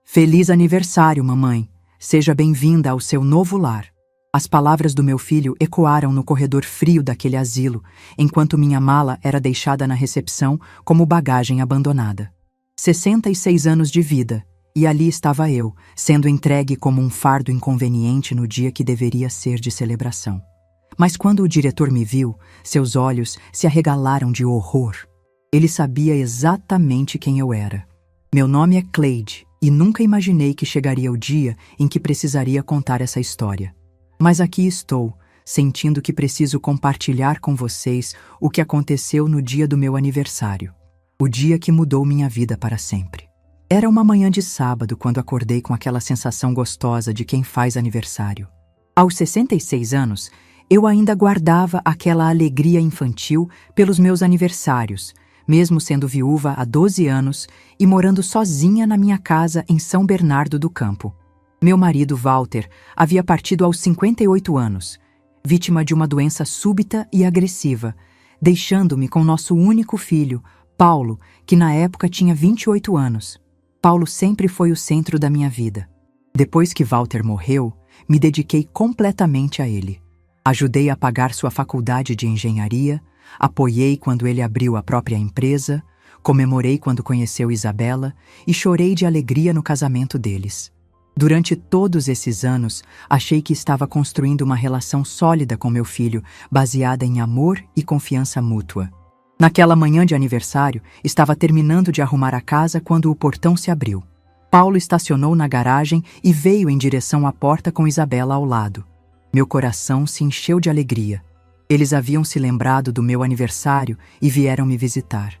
Feliz aniversário, mamãe. Seja bem-vinda ao seu novo lar. As palavras do meu filho ecoaram no corredor frio daquele asilo, enquanto minha mala era deixada na recepção como bagagem abandonada. 66 anos de vida, e ali estava eu, sendo entregue como um fardo inconveniente no dia que deveria ser de celebração. Mas quando o diretor me viu, seus olhos se arregalaram de horror. Ele sabia exatamente quem eu era. Meu nome é Cleide, e nunca imaginei que chegaria o dia em que precisaria contar essa história. Mas aqui estou, sentindo que preciso compartilhar com vocês o que aconteceu no dia do meu aniversário. O dia que mudou minha vida para sempre. Era uma manhã de sábado quando acordei com aquela sensação gostosa de quem faz aniversário. Aos 66 anos, eu ainda guardava aquela alegria infantil pelos meus aniversários, mesmo sendo viúva há 12 anos e morando sozinha na minha casa em São Bernardo do Campo. Meu marido, Walter, havia partido aos 58 anos, vítima de uma doença súbita e agressiva, deixando-me com nosso único filho, Paulo, que na época tinha 28 anos. Paulo sempre foi o centro da minha vida. Depois que Walter morreu, me dediquei completamente a ele. Ajudei a pagar sua faculdade de engenharia, apoiei quando ele abriu a própria empresa, comemorei quando conheceu Isabela e chorei de alegria no casamento deles. Durante todos esses anos, achei que estava construindo uma relação sólida com meu filho, baseada em amor e confiança mútua. Naquela manhã de aniversário, estava terminando de arrumar a casa quando o portão se abriu. Paulo estacionou na garagem e veio em direção à porta com Isabela ao lado. Meu coração se encheu de alegria. Eles haviam se lembrado do meu aniversário e vieram me visitar.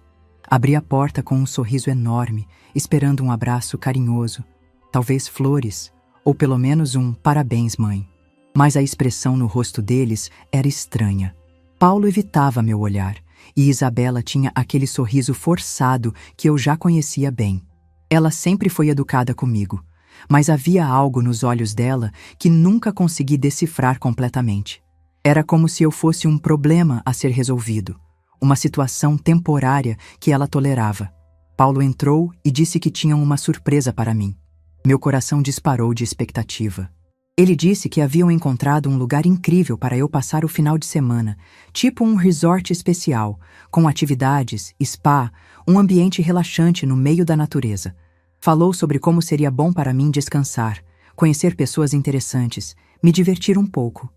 Abri a porta com um sorriso enorme, esperando um abraço carinhoso, talvez flores, ou pelo menos um parabéns, mãe. Mas a expressão no rosto deles era estranha. Paulo evitava meu olhar, e Isabela tinha aquele sorriso forçado que eu já conhecia bem. Ela sempre foi educada comigo, mas havia algo nos olhos dela que nunca consegui decifrar completamente. Era como se eu fosse um problema a ser resolvido, uma situação temporária que ela tolerava. Paulo entrou e disse que tinham uma surpresa para mim. Meu coração disparou de expectativa. Ele disse que haviam encontrado um lugar incrível para eu passar o final de semana, tipo um resort especial, com atividades, spa, um ambiente relaxante no meio da natureza. Falou sobre como seria bom para mim descansar, conhecer pessoas interessantes, me divertir um pouco.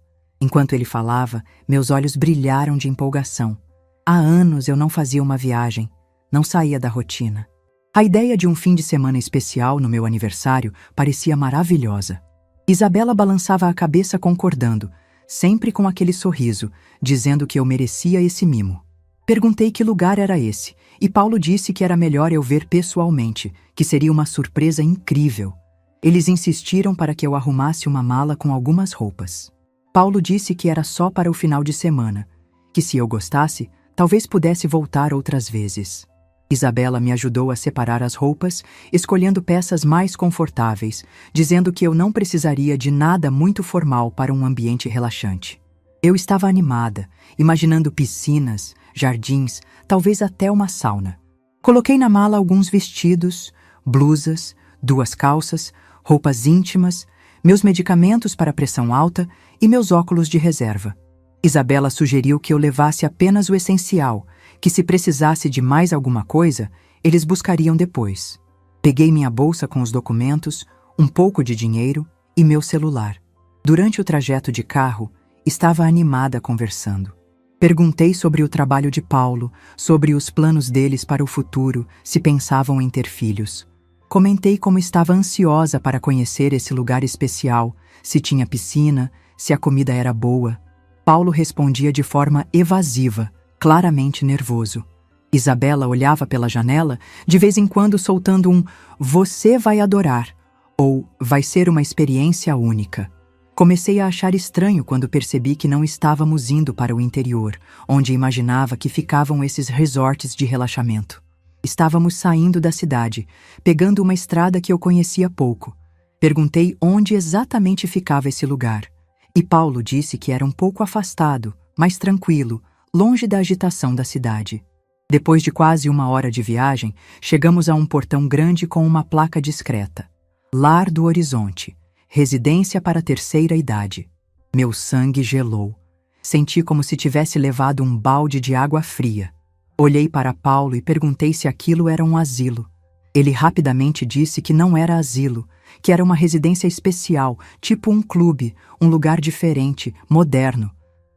Enquanto ele falava, meus olhos brilharam de empolgação. Há anos eu não fazia uma viagem, não saía da rotina. A ideia de um fim de semana especial no meu aniversário parecia maravilhosa. Isabela balançava a cabeça concordando, sempre com aquele sorriso, dizendo que eu merecia esse mimo. Perguntei que lugar era esse, e Paulo disse que era melhor eu ver pessoalmente, que seria uma surpresa incrível. Eles insistiram para que eu arrumasse uma mala com algumas roupas. Paulo disse que era só para o final de semana, que se eu gostasse, talvez pudesse voltar outras vezes. Isabela me ajudou a separar as roupas, escolhendo peças mais confortáveis, dizendo que eu não precisaria de nada muito formal para um ambiente relaxante. Eu estava animada, imaginando piscinas, jardins, talvez até uma sauna. Coloquei na mala alguns vestidos, blusas, 2 calças, roupas íntimas, meus medicamentos para pressão alta e meus óculos de reserva. Isabela sugeriu que eu levasse apenas o essencial, que se precisasse de mais alguma coisa, eles buscariam depois. Peguei minha bolsa com os documentos, um pouco de dinheiro e meu celular. Durante o trajeto de carro, estava animada conversando. Perguntei sobre o trabalho de Paulo, sobre os planos deles para o futuro, se pensavam em ter filhos. Comentei como estava ansiosa para conhecer esse lugar especial, se tinha piscina, se a comida era boa. Paulo respondia de forma evasiva, claramente nervoso. Isabela olhava pela janela, de vez em quando soltando um "você vai adorar" ou "vai ser uma experiência única". Comecei a achar estranho quando percebi que não estávamos indo para o interior, onde imaginava que ficavam esses resorts de relaxamento. Estávamos saindo da cidade, pegando uma estrada que eu conhecia pouco. Perguntei onde exatamente ficava esse lugar. E Paulo disse que era um pouco afastado, mais tranquilo, longe da agitação da cidade. Depois de quase 1 hora de viagem, chegamos a um portão grande com uma placa discreta. Lar do Horizonte, residência para a terceira idade. Meu sangue gelou. Senti como se tivesse levado um balde de água fria. Olhei para Paulo e perguntei se aquilo era um asilo. Ele rapidamente disse que não era asilo, que era uma residência especial, tipo um clube, um lugar diferente, moderno.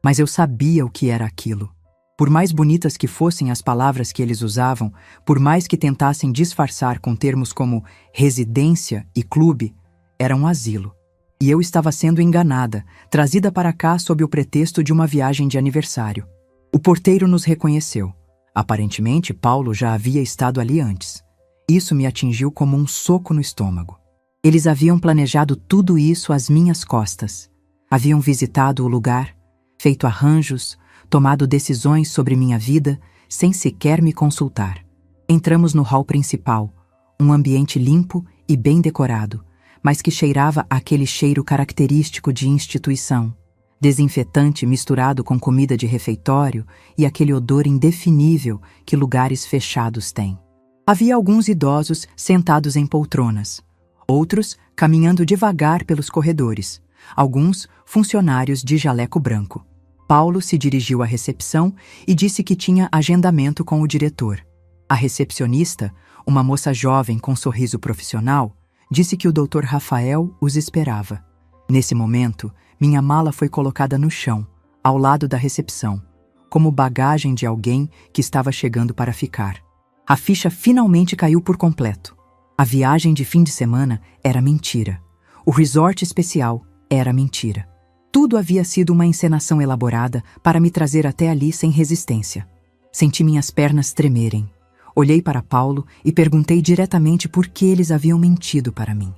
Mas eu sabia o que era aquilo. Por mais bonitas que fossem as palavras que eles usavam, por mais que tentassem disfarçar com termos como residência e clube, era um asilo. E eu estava sendo enganada, trazida para cá sob o pretexto de uma viagem de aniversário. O porteiro nos reconheceu. Aparentemente, Paulo já havia estado ali antes. Isso me atingiu como um soco no estômago. Eles haviam planejado tudo isso às minhas costas. Haviam visitado o lugar, feito arranjos, tomado decisões sobre minha vida sem sequer me consultar. Entramos no hall principal, um ambiente limpo e bem decorado, mas que cheirava aquele cheiro característico de instituição, desinfetante misturado com comida de refeitório e aquele odor indefinível que lugares fechados têm. Havia alguns idosos sentados em poltronas, outros caminhando devagar pelos corredores, alguns funcionários de jaleco branco. Paulo se dirigiu à recepção e disse que tinha agendamento com o diretor. A recepcionista, uma moça jovem com sorriso profissional, disse que o Dr. Rafael os esperava. Nesse momento, minha mala foi colocada no chão, ao lado da recepção, como bagagem de alguém que estava chegando para ficar. A ficha finalmente caiu por completo. A viagem de fim de semana era mentira. O resort especial era mentira. Tudo havia sido uma encenação elaborada para me trazer até ali sem resistência. Senti minhas pernas tremerem. Olhei para Paulo e perguntei diretamente por que eles haviam mentido para mim.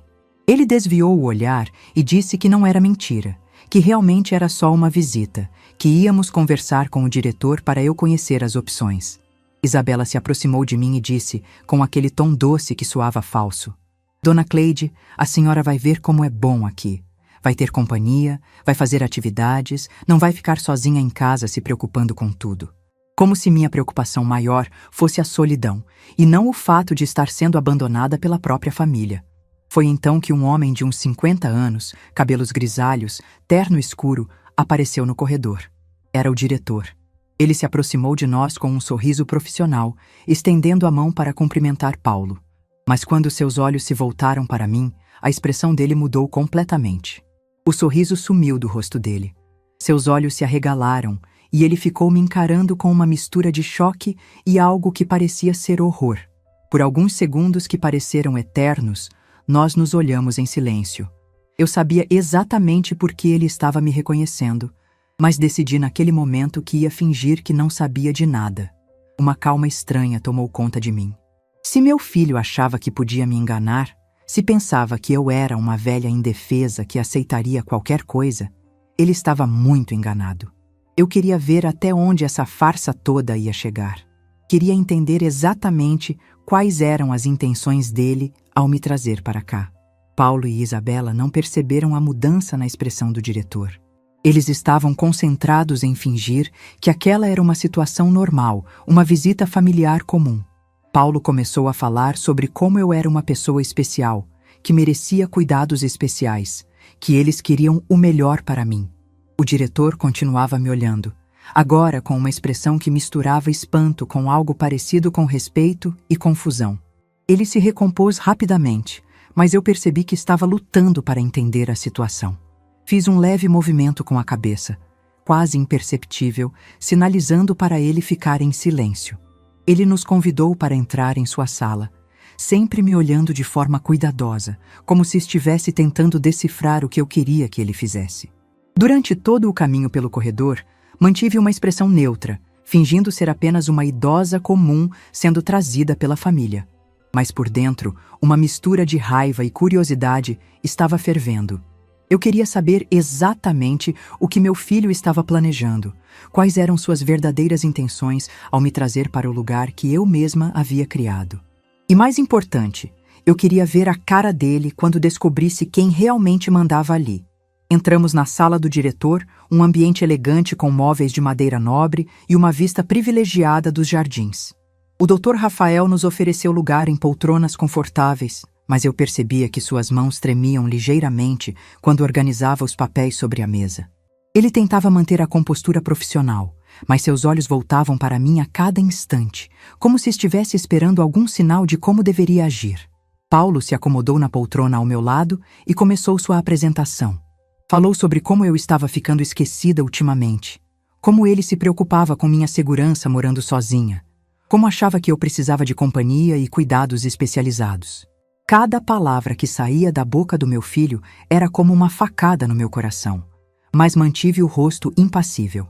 Ele desviou o olhar e disse que não era mentira, que realmente era só uma visita, que íamos conversar com o diretor para eu conhecer as opções. Isabela se aproximou de mim e disse, com aquele tom doce que soava falso: Dona Cleide, a senhora vai ver como é bom aqui. Vai ter companhia, vai fazer atividades, não vai ficar sozinha em casa se preocupando com tudo. Como se minha preocupação maior fosse a solidão, e não o fato de estar sendo abandonada pela própria família. Foi então que um homem de uns 50 anos, cabelos grisalhos, terno escuro, apareceu no corredor. Era o diretor. Ele se aproximou de nós com um sorriso profissional, estendendo a mão para cumprimentar Paulo. Mas quando seus olhos se voltaram para mim, a expressão dele mudou completamente. O sorriso sumiu do rosto dele. Seus olhos se arregalaram e ele ficou me encarando com uma mistura de choque e algo que parecia ser horror. Por alguns segundos que pareceram eternos, nós nos olhamos em silêncio. Eu sabia exatamente por que ele estava me reconhecendo, mas decidi naquele momento que ia fingir que não sabia de nada. Uma calma estranha tomou conta de mim. Se meu filho achava que podia me enganar, se pensava que eu era uma velha indefesa que aceitaria qualquer coisa, ele estava muito enganado. Eu queria ver até onde essa farsa toda ia chegar. Queria entender exatamente quais eram as intenções dele ao me trazer para cá. Paulo e Isabela não perceberam a mudança na expressão do diretor. Eles estavam concentrados em fingir que aquela era uma situação normal, uma visita familiar comum. Paulo começou a falar sobre como eu era uma pessoa especial, que merecia cuidados especiais, que eles queriam o melhor para mim. O diretor continuava me olhando, agora com uma expressão que misturava espanto com algo parecido com respeito e confusão. Ele se recompôs rapidamente, mas eu percebi que estava lutando para entender a situação. Fiz um leve movimento com a cabeça, quase imperceptível, sinalizando para ele ficar em silêncio. Ele nos convidou para entrar em sua sala, sempre me olhando de forma cuidadosa, como se estivesse tentando decifrar o que eu queria que ele fizesse. Durante todo o caminho pelo corredor, mantive uma expressão neutra, fingindo ser apenas uma idosa comum sendo trazida pela família. Mas por dentro, uma mistura de raiva e curiosidade estava fervendo. Eu queria saber exatamente o que meu filho estava planejando, quais eram suas verdadeiras intenções ao me trazer para o lugar que eu mesma havia criado. E mais importante, eu queria ver a cara dele quando descobrisse quem realmente mandava ali. Entramos na sala do diretor, um ambiente elegante com móveis de madeira nobre e uma vista privilegiada dos jardins. O Dr. Rafael nos ofereceu lugar em poltronas confortáveis, mas eu percebia que suas mãos tremiam ligeiramente quando organizava os papéis sobre a mesa. Ele tentava manter a compostura profissional, mas seus olhos voltavam para mim a cada instante, como se estivesse esperando algum sinal de como deveria agir. Paulo se acomodou na poltrona ao meu lado e começou sua apresentação. Falou sobre como eu estava ficando esquecida ultimamente, como ele se preocupava com minha segurança morando sozinha, como achava que eu precisava de companhia e cuidados especializados. Cada palavra que saía da boca do meu filho era como uma facada no meu coração, mas mantive o rosto impassível.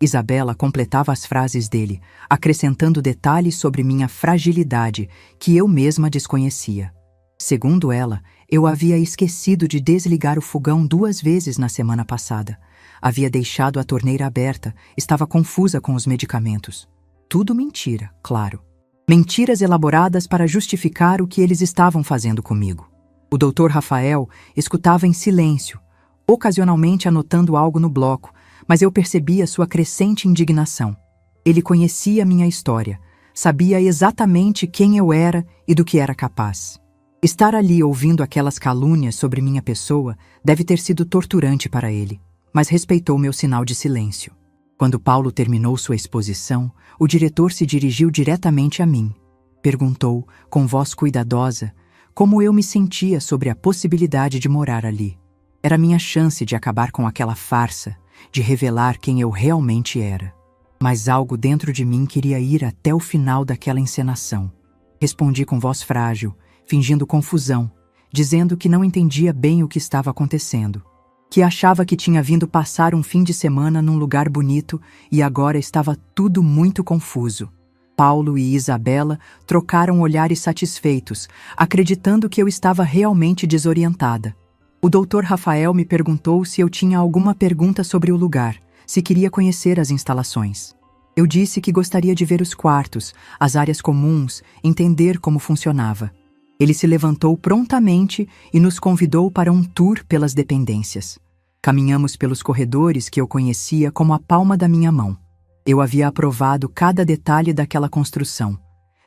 Isabela completava as frases dele, acrescentando detalhes sobre minha fragilidade que eu mesma desconhecia. Segundo ela, eu havia esquecido de desligar o fogão 2 vezes na semana passada. Havia deixado a torneira aberta, estava confusa com os medicamentos. Tudo mentira, claro. Mentiras elaboradas para justificar o que eles estavam fazendo comigo. O Dr. Rafael escutava em silêncio, ocasionalmente anotando algo no bloco, mas eu percebia sua crescente indignação. Ele conhecia minha história, sabia exatamente quem eu era e do que era capaz. Estar ali ouvindo aquelas calúnias sobre minha pessoa deve ter sido torturante para ele, mas respeitou meu sinal de silêncio. Quando Paulo terminou sua exposição, o diretor se dirigiu diretamente a mim. Perguntou, com voz cuidadosa, como eu me sentia sobre a possibilidade de morar ali. Era minha chance de acabar com aquela farsa, de revelar quem eu realmente era. Mas algo dentro de mim queria ir até o final daquela encenação. Respondi com voz frágil, fingindo confusão, dizendo que não entendia bem o que estava acontecendo, que achava que tinha vindo passar um fim de semana num lugar bonito e agora estava tudo muito confuso. Paulo e Isabela trocaram olhares satisfeitos, acreditando que eu estava realmente desorientada. O Dr. Rafael me perguntou se eu tinha alguma pergunta sobre o lugar, se queria conhecer as instalações. Eu disse que gostaria de ver os quartos, as áreas comuns, entender como funcionava. Ele se levantou prontamente e nos convidou para um tour pelas dependências. Caminhamos pelos corredores que eu conhecia como a palma da minha mão. Eu havia aprovado cada detalhe daquela construção,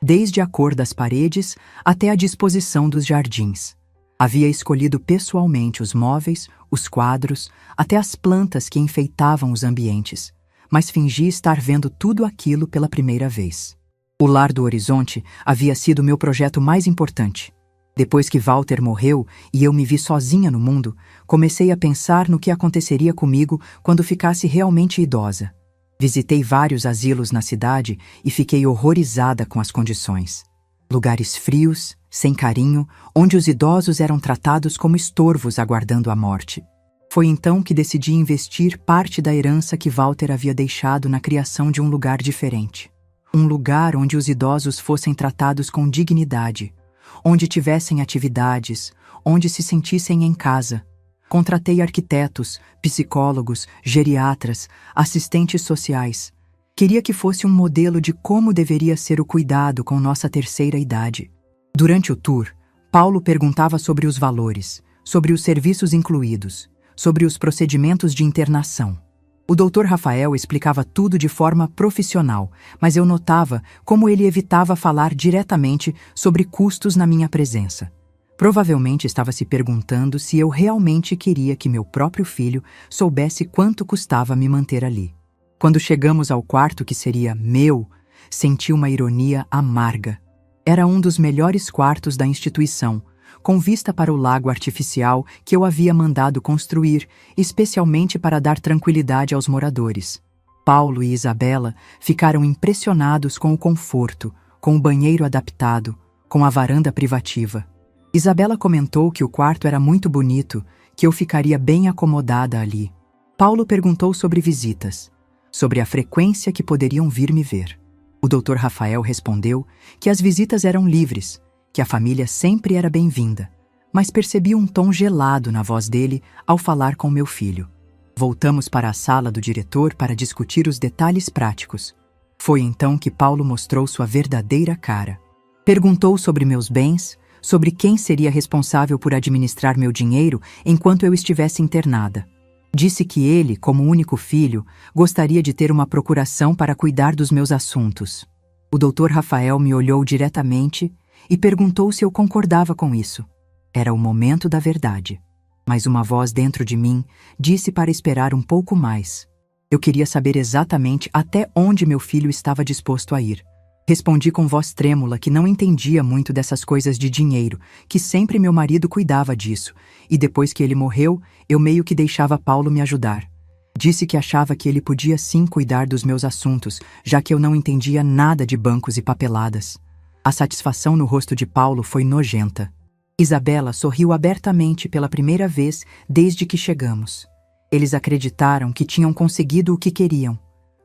desde a cor das paredes até a disposição dos jardins. Havia escolhido pessoalmente os móveis, os quadros, até as plantas que enfeitavam os ambientes, mas fingi estar vendo tudo aquilo pela primeira vez. O Lar do Horizonte havia sido meu projeto mais importante. Depois que Walter morreu e eu me vi sozinha no mundo, comecei a pensar no que aconteceria comigo quando ficasse realmente idosa. Visitei vários asilos na cidade e fiquei horrorizada com as condições. Lugares frios, sem carinho, onde os idosos eram tratados como estorvos aguardando a morte. Foi então que decidi investir parte da herança que Walter havia deixado na criação de um lugar diferente. Um lugar onde os idosos fossem tratados com dignidade, onde tivessem atividades, onde se sentissem em casa. Contratei arquitetos, psicólogos, geriatras, assistentes sociais. Queria que fosse um modelo de como deveria ser o cuidado com nossa terceira idade. Durante o tour, Paulo perguntava sobre os valores, sobre os serviços incluídos, sobre os procedimentos de internação. O Dr. Rafael explicava tudo de forma profissional, mas eu notava como ele evitava falar diretamente sobre custos na minha presença. Provavelmente estava se perguntando se eu realmente queria que meu próprio filho soubesse quanto custava me manter ali. Quando chegamos ao quarto que seria meu, senti uma ironia amarga. Era um dos melhores quartos da instituição, com vista para o lago artificial que eu havia mandado construir, especialmente para dar tranquilidade aos moradores. Paulo e Isabela ficaram impressionados com o conforto, com o banheiro adaptado, com a varanda privativa. Isabela comentou que o quarto era muito bonito, que eu ficaria bem acomodada ali. Paulo perguntou sobre visitas, sobre a frequência que poderiam vir me ver. O Dr. Rafael respondeu que as visitas eram livres, que a família sempre era bem-vinda, mas percebi um tom gelado na voz dele ao falar com meu filho. Voltamos para a sala do diretor para discutir os detalhes práticos. Foi então que Paulo mostrou sua verdadeira cara. Perguntou sobre meus bens, sobre quem seria responsável por administrar meu dinheiro enquanto eu estivesse internada. Disse que ele, como único filho, gostaria de ter uma procuração para cuidar dos meus assuntos. O Dr. Rafael me olhou diretamente e perguntou se eu concordava com isso. Era o momento da verdade. Mas uma voz dentro de mim disse para esperar um pouco mais. Eu queria saber exatamente até onde meu filho estava disposto a ir. Respondi com voz trêmula que não entendia muito dessas coisas de dinheiro, que sempre meu marido cuidava disso, e depois que ele morreu, eu meio que deixava Paulo me ajudar. Disse que achava que ele podia sim cuidar dos meus assuntos, já que eu não entendia nada de bancos e papeladas. A satisfação no rosto de Paulo foi nojenta. Isabela sorriu abertamente pela primeira vez desde que chegamos. Eles acreditaram que tinham conseguido o que queriam.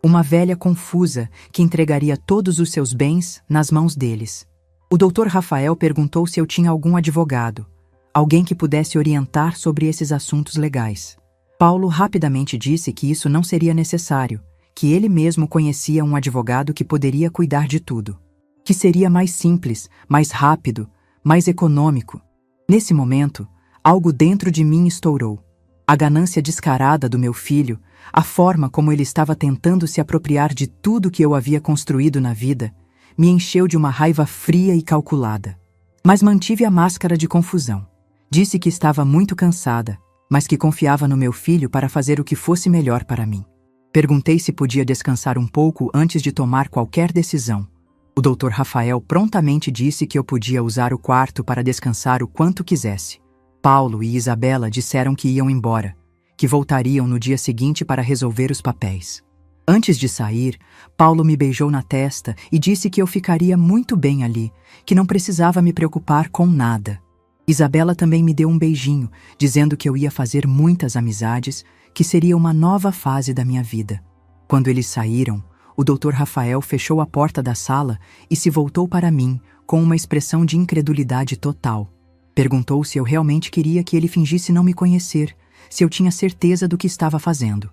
Uma velha confusa que entregaria todos os seus bens nas mãos deles. O Dr. Rafael perguntou se eu tinha algum advogado, alguém que pudesse orientar sobre esses assuntos legais. Paulo rapidamente disse que isso não seria necessário, que ele mesmo conhecia um advogado que poderia cuidar de tudo. Que seria mais simples, mais rápido, mais econômico. Nesse momento, algo dentro de mim estourou. A ganância descarada do meu filho, a forma como ele estava tentando se apropriar de tudo que eu havia construído na vida, me encheu de uma raiva fria e calculada. Mas mantive a máscara de confusão. Disse que estava muito cansada, mas que confiava no meu filho para fazer o que fosse melhor para mim. Perguntei se podia descansar um pouco antes de tomar qualquer decisão. O Dr. Rafael prontamente disse que eu podia usar o quarto para descansar o quanto quisesse. Paulo e Isabela disseram que iam embora, que voltariam no dia seguinte para resolver os papéis. Antes de sair, Paulo me beijou na testa e disse que eu ficaria muito bem ali, que não precisava me preocupar com nada. Isabela também me deu um beijinho, dizendo que eu ia fazer muitas amizades, que seria uma nova fase da minha vida. Quando eles saíram, o Dr. Rafael fechou a porta da sala e se voltou para mim com uma expressão de incredulidade total. Perguntou se eu realmente queria que ele fingisse não me conhecer, se eu tinha certeza do que estava fazendo.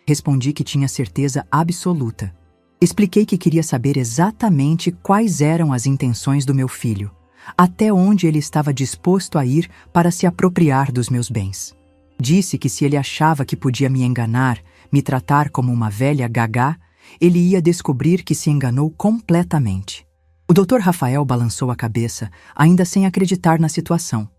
Respondi que tinha certeza absoluta. Expliquei que queria saber exatamente quais eram as intenções do meu filho, até onde ele estava disposto a ir para se apropriar dos meus bens. Disse que se ele achava que podia me enganar, me tratar como uma velha gagá, ele ia descobrir que se enganou completamente. O Dr. Rafael balançou a cabeça, ainda sem acreditar na situação.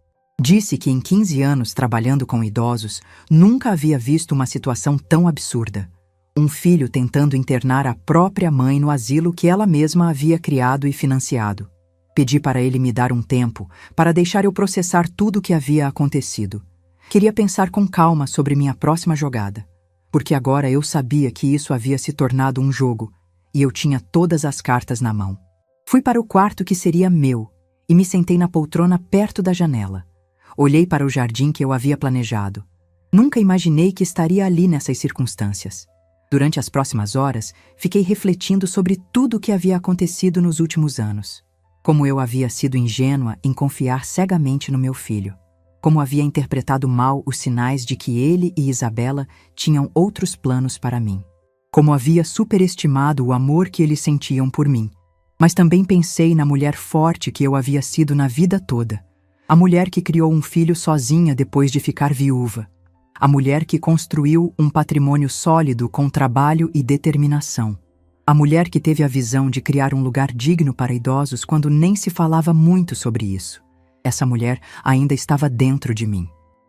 Disse que em 15 anos trabalhando com idosos, nunca havia visto uma situação tão absurda. Um filho tentando internar a própria mãe no asilo que ela mesma havia criado e financiado. Pedi para ele me dar um tempo, para deixar eu processar tudo o que havia acontecido. Queria pensar com calma sobre minha próxima jogada, porque agora eu sabia que isso havia se tornado um jogo, e eu tinha todas as cartas na mão. Fui para o quarto que seria meu, e me sentei na poltrona perto da janela. Olhei para o jardim que eu havia planejado. Nunca imaginei que estaria ali nessas circunstâncias. Durante as próximas horas, fiquei refletindo sobre tudo o que havia acontecido nos últimos anos. Como eu havia sido ingênua em confiar cegamente no meu filho. Como havia interpretado mal os sinais de que ele e Isabela tinham outros planos para mim. Como havia superestimado o amor que eles sentiam por mim. Mas também pensei na mulher forte que eu havia sido na vida toda. A mulher que criou um filho sozinha depois de ficar viúva. A mulher que construiu um patrimônio sólido com trabalho e determinação. A mulher que teve a visão de criar um lugar digno para idosos quando nem se falava muito sobre isso. Essa mulher ainda estava dentro de mim.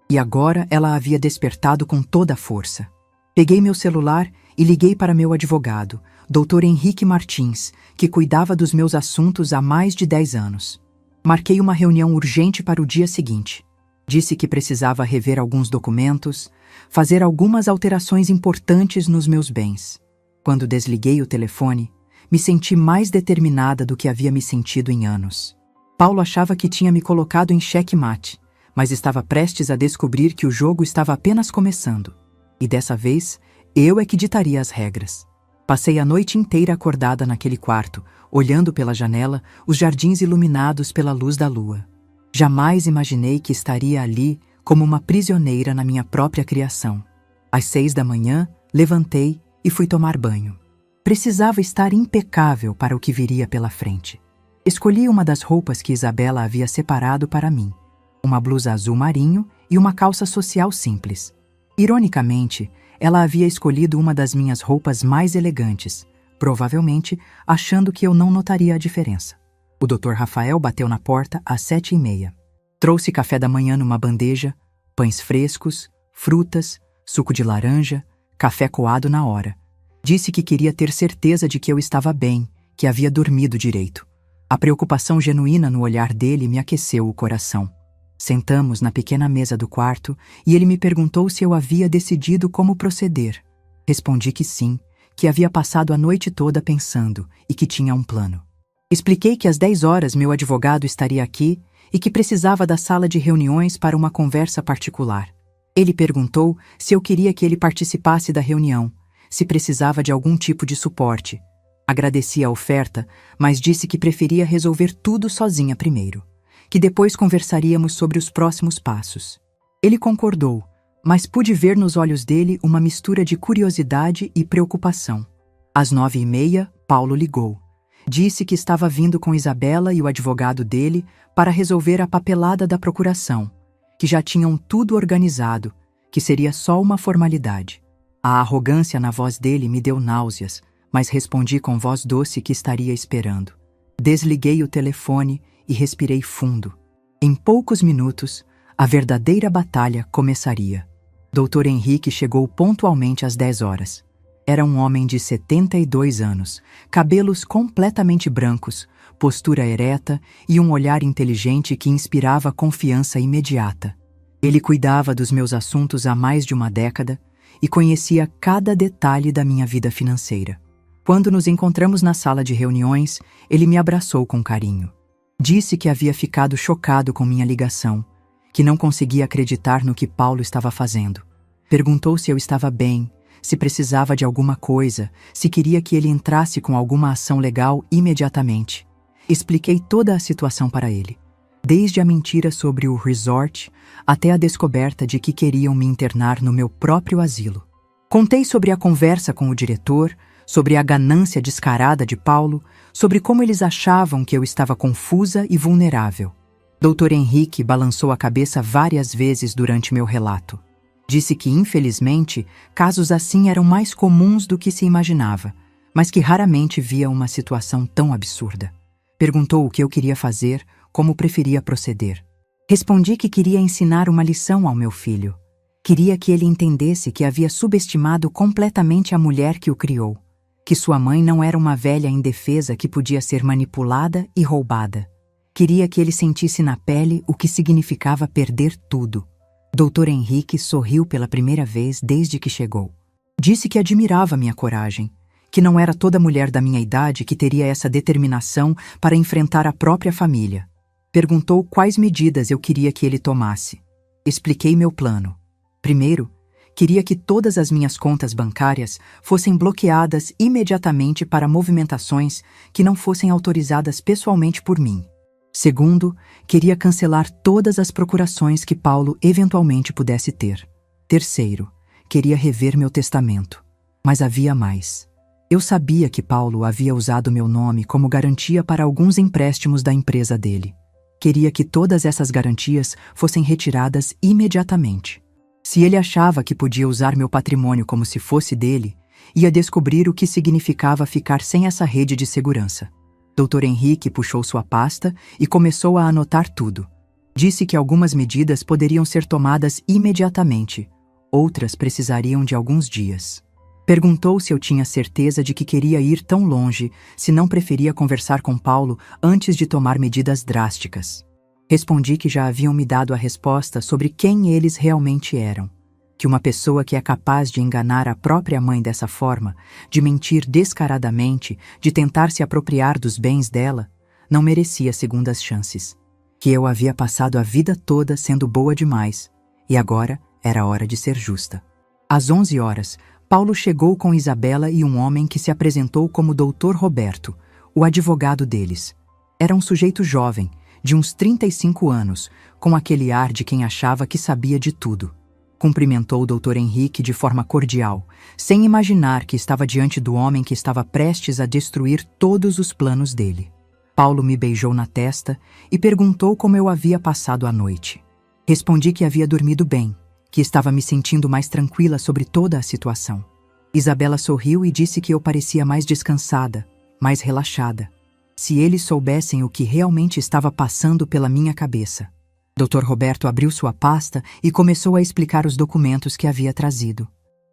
E agora ela havia despertado com toda a força. Peguei meu celular e liguei para meu advogado, Dr. Henrique Martins, que cuidava dos meus assuntos há mais de 10 anos. Marquei uma reunião urgente para o dia seguinte. Disse que precisava rever alguns documentos, fazer algumas alterações importantes nos meus bens. Quando desliguei o telefone, me senti mais determinada do que havia me sentido em anos. Paulo achava que tinha me colocado em xeque-mate, mas estava prestes a descobrir que o jogo estava apenas começando. E dessa vez, eu é que ditaria as regras. Passei a noite inteira acordada naquele quarto, olhando pela janela os jardins iluminados pela luz da lua. Jamais imaginei que estaria ali como uma prisioneira na minha própria criação. Às 6 da manhã, levantei e fui tomar banho. Precisava estar impecável para o que viria pela frente. Escolhi uma das roupas que Isabela havia separado para mim. Uma blusa azul marinho e uma calça social simples. Ironicamente, ela havia escolhido uma das minhas roupas mais elegantes, provavelmente achando que eu não notaria a diferença. O Dr. Rafael bateu na porta às 7h30. Trouxe café da manhã numa bandeja, pães frescos, frutas, suco de laranja, café coado na hora. Disse que queria ter certeza de que eu estava bem, que havia dormido direito. A preocupação genuína no olhar dele me aqueceu o coração. Sentamos na pequena mesa do quarto e ele me perguntou se eu havia decidido como proceder. Respondi que sim, que havia passado a noite toda pensando e que tinha um plano. Expliquei que às 10 horas meu advogado estaria aqui e que precisava da sala de reuniões para uma conversa particular. Ele perguntou se eu queria que ele participasse da reunião, se precisava de algum tipo de suporte. Agradeci a oferta, mas disse que preferia resolver tudo sozinha primeiro, que depois conversaríamos sobre os próximos passos. Ele concordou, mas pude ver nos olhos dele uma mistura de curiosidade e preocupação. Às 9h30, Paulo ligou. Disse que estava vindo com Isabela e o advogado dele para resolver a papelada da procuração, que já tinham tudo organizado, que seria só uma formalidade. A arrogância na voz dele me deu náuseas, mas respondi com voz doce que estaria esperando. Desliguei o telefone e respirei fundo. Em poucos minutos, a verdadeira batalha começaria. Dr. Henrique chegou pontualmente às 10 horas. Era um homem de 72 anos, cabelos completamente brancos, postura ereta e um olhar inteligente que inspirava confiança imediata. Ele cuidava dos meus assuntos há mais de uma década e conhecia cada detalhe da minha vida financeira. Quando nos encontramos na sala de reuniões, ele me abraçou com carinho. Disse que havia ficado chocado com minha ligação, que não conseguia acreditar no que Paulo estava fazendo. Perguntou se eu estava bem, se precisava de alguma coisa, se queria que ele entrasse com alguma ação legal imediatamente. Expliquei toda a situação para ele, desde a mentira sobre o resort até a descoberta de que queriam me internar no meu próprio asilo. Contei sobre a conversa com o diretor, sobre a ganância descarada de Paulo, sobre como eles achavam que eu estava confusa e vulnerável. Dr. Henrique balançou a cabeça várias vezes durante meu relato. Disse que, infelizmente, casos assim eram mais comuns do que se imaginava, mas que raramente via uma situação tão absurda. Perguntou o que eu queria fazer, como preferia proceder. Respondi que queria ensinar uma lição ao meu filho. Queria que ele entendesse que havia subestimado completamente a mulher que o criou, que sua mãe não era uma velha indefesa que podia ser manipulada e roubada. Queria que ele sentisse na pele o que significava perder tudo. Dr. Henrique sorriu pela primeira vez desde que chegou. Disse que admirava minha coragem, que não era toda mulher da minha idade que teria essa determinação para enfrentar a própria família. Perguntou quais medidas eu queria que ele tomasse. Expliquei meu plano. Primeiro, queria que todas as minhas contas bancárias fossem bloqueadas imediatamente para movimentações que não fossem autorizadas pessoalmente por mim. Segundo, queria cancelar todas as procurações que Paulo eventualmente pudesse ter. Terceiro, queria rever meu testamento. Mas havia mais. Eu sabia que Paulo havia usado meu nome como garantia para alguns empréstimos da empresa dele. Queria que todas essas garantias fossem retiradas imediatamente. Se ele achava que podia usar meu patrimônio como se fosse dele, ia descobrir o que significava ficar sem essa rede de segurança. Dr. Henrique puxou sua pasta e começou a anotar tudo. Disse que algumas medidas poderiam ser tomadas imediatamente, outras precisariam de alguns dias. Perguntou se eu tinha certeza de que queria ir tão longe, se não preferia conversar com Paulo antes de tomar medidas drásticas. Respondi que já haviam me dado a resposta sobre quem eles realmente eram. Que uma pessoa que é capaz de enganar a própria mãe dessa forma, de mentir descaradamente, de tentar se apropriar dos bens dela, não merecia segundas chances. Que eu havia passado a vida toda sendo boa demais, e agora era hora de ser justa. Às 11 horas, Paulo chegou com Isabela e um homem que se apresentou como Dr. Roberto, o advogado deles. Era um sujeito jovem, de uns 35 anos, com aquele ar de quem achava que sabia de tudo. Cumprimentou o Dr. Henrique de forma cordial, sem imaginar que estava diante do homem que estava prestes a destruir todos os planos dele. Paulo me beijou na testa e perguntou como eu havia passado a noite. Respondi que havia dormido bem, que estava me sentindo mais tranquila sobre toda a situação. Isabela sorriu e disse que eu parecia mais descansada, mais relaxada. Se eles soubessem o que realmente estava passando pela minha cabeça. Dr. Roberto abriu sua pasta e começou a explicar os documentos que havia trazido.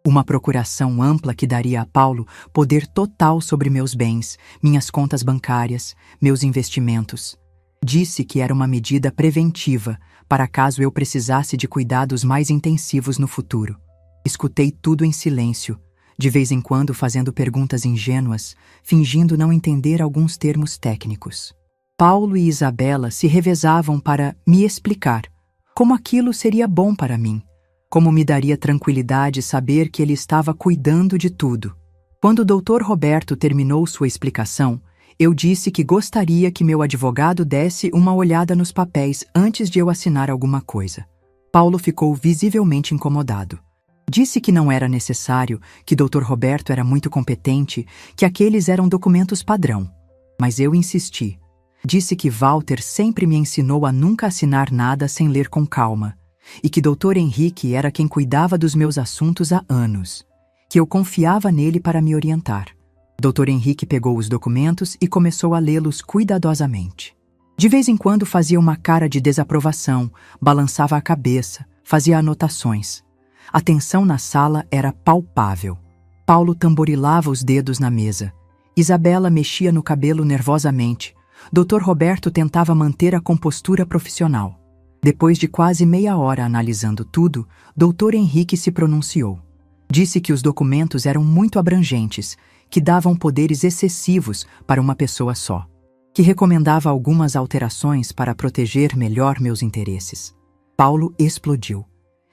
Uma procuração ampla que daria a Paulo poder total sobre meus bens, minhas contas bancárias, meus investimentos. Disse que era uma medida preventiva, para caso eu precisasse de cuidados mais intensivos no futuro. Escutei tudo em silêncio, de vez em quando fazendo perguntas ingênuas, fingindo não entender alguns termos técnicos. Paulo e Isabela se revezavam para me explicar como aquilo seria bom para mim, como me daria tranquilidade saber que ele estava cuidando de tudo. Quando o Dr. Roberto terminou sua explicação, eu disse que gostaria que meu advogado desse uma olhada nos papéis antes de eu assinar alguma coisa. Paulo ficou visivelmente incomodado. Disse que não era necessário, que Dr. Roberto era muito competente, que aqueles eram documentos padrão. Mas eu insisti. Disse que Walter sempre me ensinou a nunca assinar nada sem ler com calma, e que Dr. Henrique era quem cuidava dos meus assuntos há anos, que eu confiava nele para me orientar. Dr. Henrique pegou os documentos e começou a lê-los cuidadosamente. De vez em quando fazia uma cara de desaprovação, balançava a cabeça, fazia anotações. A tensão na sala era palpável. Paulo tamborilava os dedos na mesa. Isabela mexia no cabelo nervosamente. Dr. Roberto tentava manter a compostura profissional. Depois de quase meia hora analisando tudo, Dr. Henrique se pronunciou. Disse que os documentos eram muito abrangentes, que davam poderes excessivos para uma pessoa só, que recomendava algumas alterações para proteger melhor meus interesses. Paulo explodiu.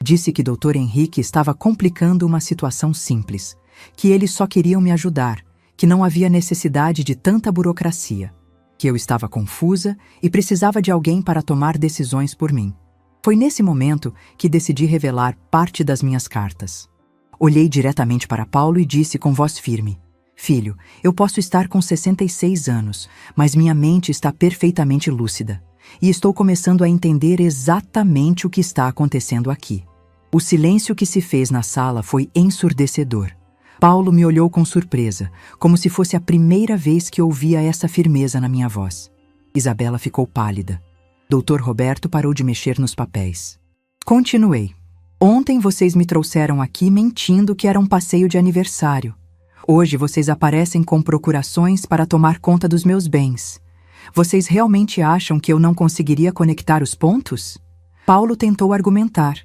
Disse que Dr. Henrique estava complicando uma situação simples, que eles só queriam me ajudar, que não havia necessidade de tanta burocracia, que eu estava confusa e precisava de alguém para tomar decisões por mim. Foi nesse momento que decidi revelar parte das minhas cartas. Olhei diretamente para Paulo e disse com voz firme: "Filho, eu posso estar com 66 anos, mas minha mente está perfeitamente lúcida, e estou começando a entender exatamente o que está acontecendo aqui." O silêncio que se fez na sala foi ensurdecedor. Paulo me olhou com surpresa, como se fosse a primeira vez que ouvia essa firmeza na minha voz. Isabela ficou pálida. Dr. Roberto parou de mexer nos papéis. Continuei. "Ontem vocês me trouxeram aqui mentindo que era um passeio de aniversário. Hoje vocês aparecem com procurações para tomar conta dos meus bens. Vocês realmente acham que eu não conseguiria conectar os pontos?" Paulo tentou argumentar.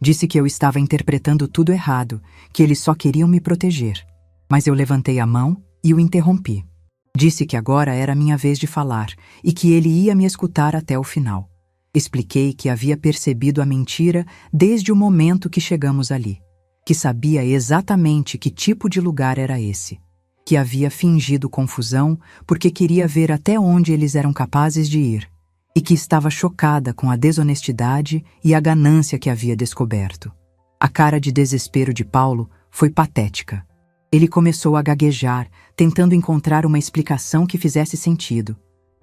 Disse que eu estava interpretando tudo errado, que eles só queriam me proteger. Mas eu levantei a mão e o interrompi. Disse que agora era minha vez de falar e que ele ia me escutar até o final. Expliquei que havia percebido a mentira desde o momento que chegamos ali, que sabia exatamente que tipo de lugar era esse, que havia fingido confusão porque queria ver até onde eles eram capazes de ir, e que estava chocada com a desonestidade e a ganância que havia descoberto. A cara de desespero de Paulo foi patética. Ele começou a gaguejar, tentando encontrar uma explicação que fizesse sentido.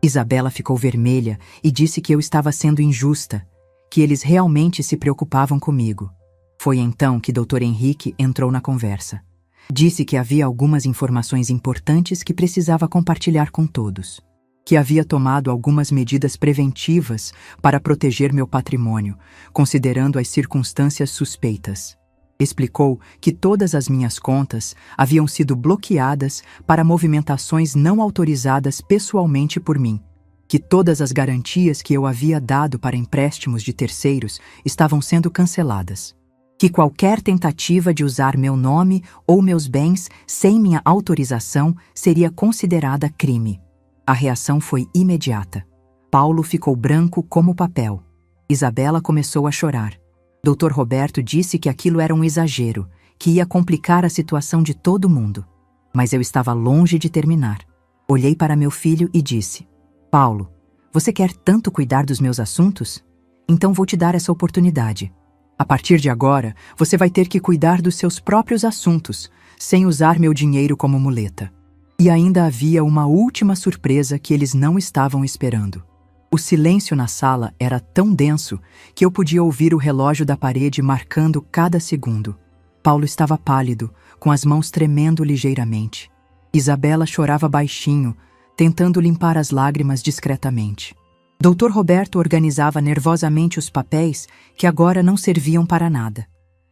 Isabela ficou vermelha e disse que eu estava sendo injusta, que eles realmente se preocupavam comigo. Foi então que Dr. Henrique entrou na conversa. Disse que havia algumas informações importantes que precisava compartilhar com todos, que havia tomado algumas medidas preventivas para proteger meu patrimônio, considerando as circunstâncias suspeitas. Explicou que todas as minhas contas haviam sido bloqueadas para movimentações não autorizadas pessoalmente por mim, que todas as garantias que eu havia dado para empréstimos de terceiros estavam sendo canceladas, que qualquer tentativa de usar meu nome ou meus bens sem minha autorização seria considerada crime. A reação foi imediata. Paulo ficou branco como papel. Isabela começou a chorar. Dr. Roberto disse que aquilo era um exagero, que ia complicar a situação de todo mundo. Mas eu estava longe de terminar. Olhei para meu filho e disse: "Paulo, você quer tanto cuidar dos meus assuntos? Então vou te dar essa oportunidade. A partir de agora, você vai ter que cuidar dos seus próprios assuntos, sem usar meu dinheiro como muleta." E ainda havia uma última surpresa que eles não estavam esperando. O silêncio na sala era tão denso que eu podia ouvir o relógio da parede marcando cada segundo. Paulo estava pálido, com as mãos tremendo ligeiramente. Isabela chorava baixinho, tentando limpar as lágrimas discretamente. Dr. Roberto organizava nervosamente os papéis que agora não serviam para nada.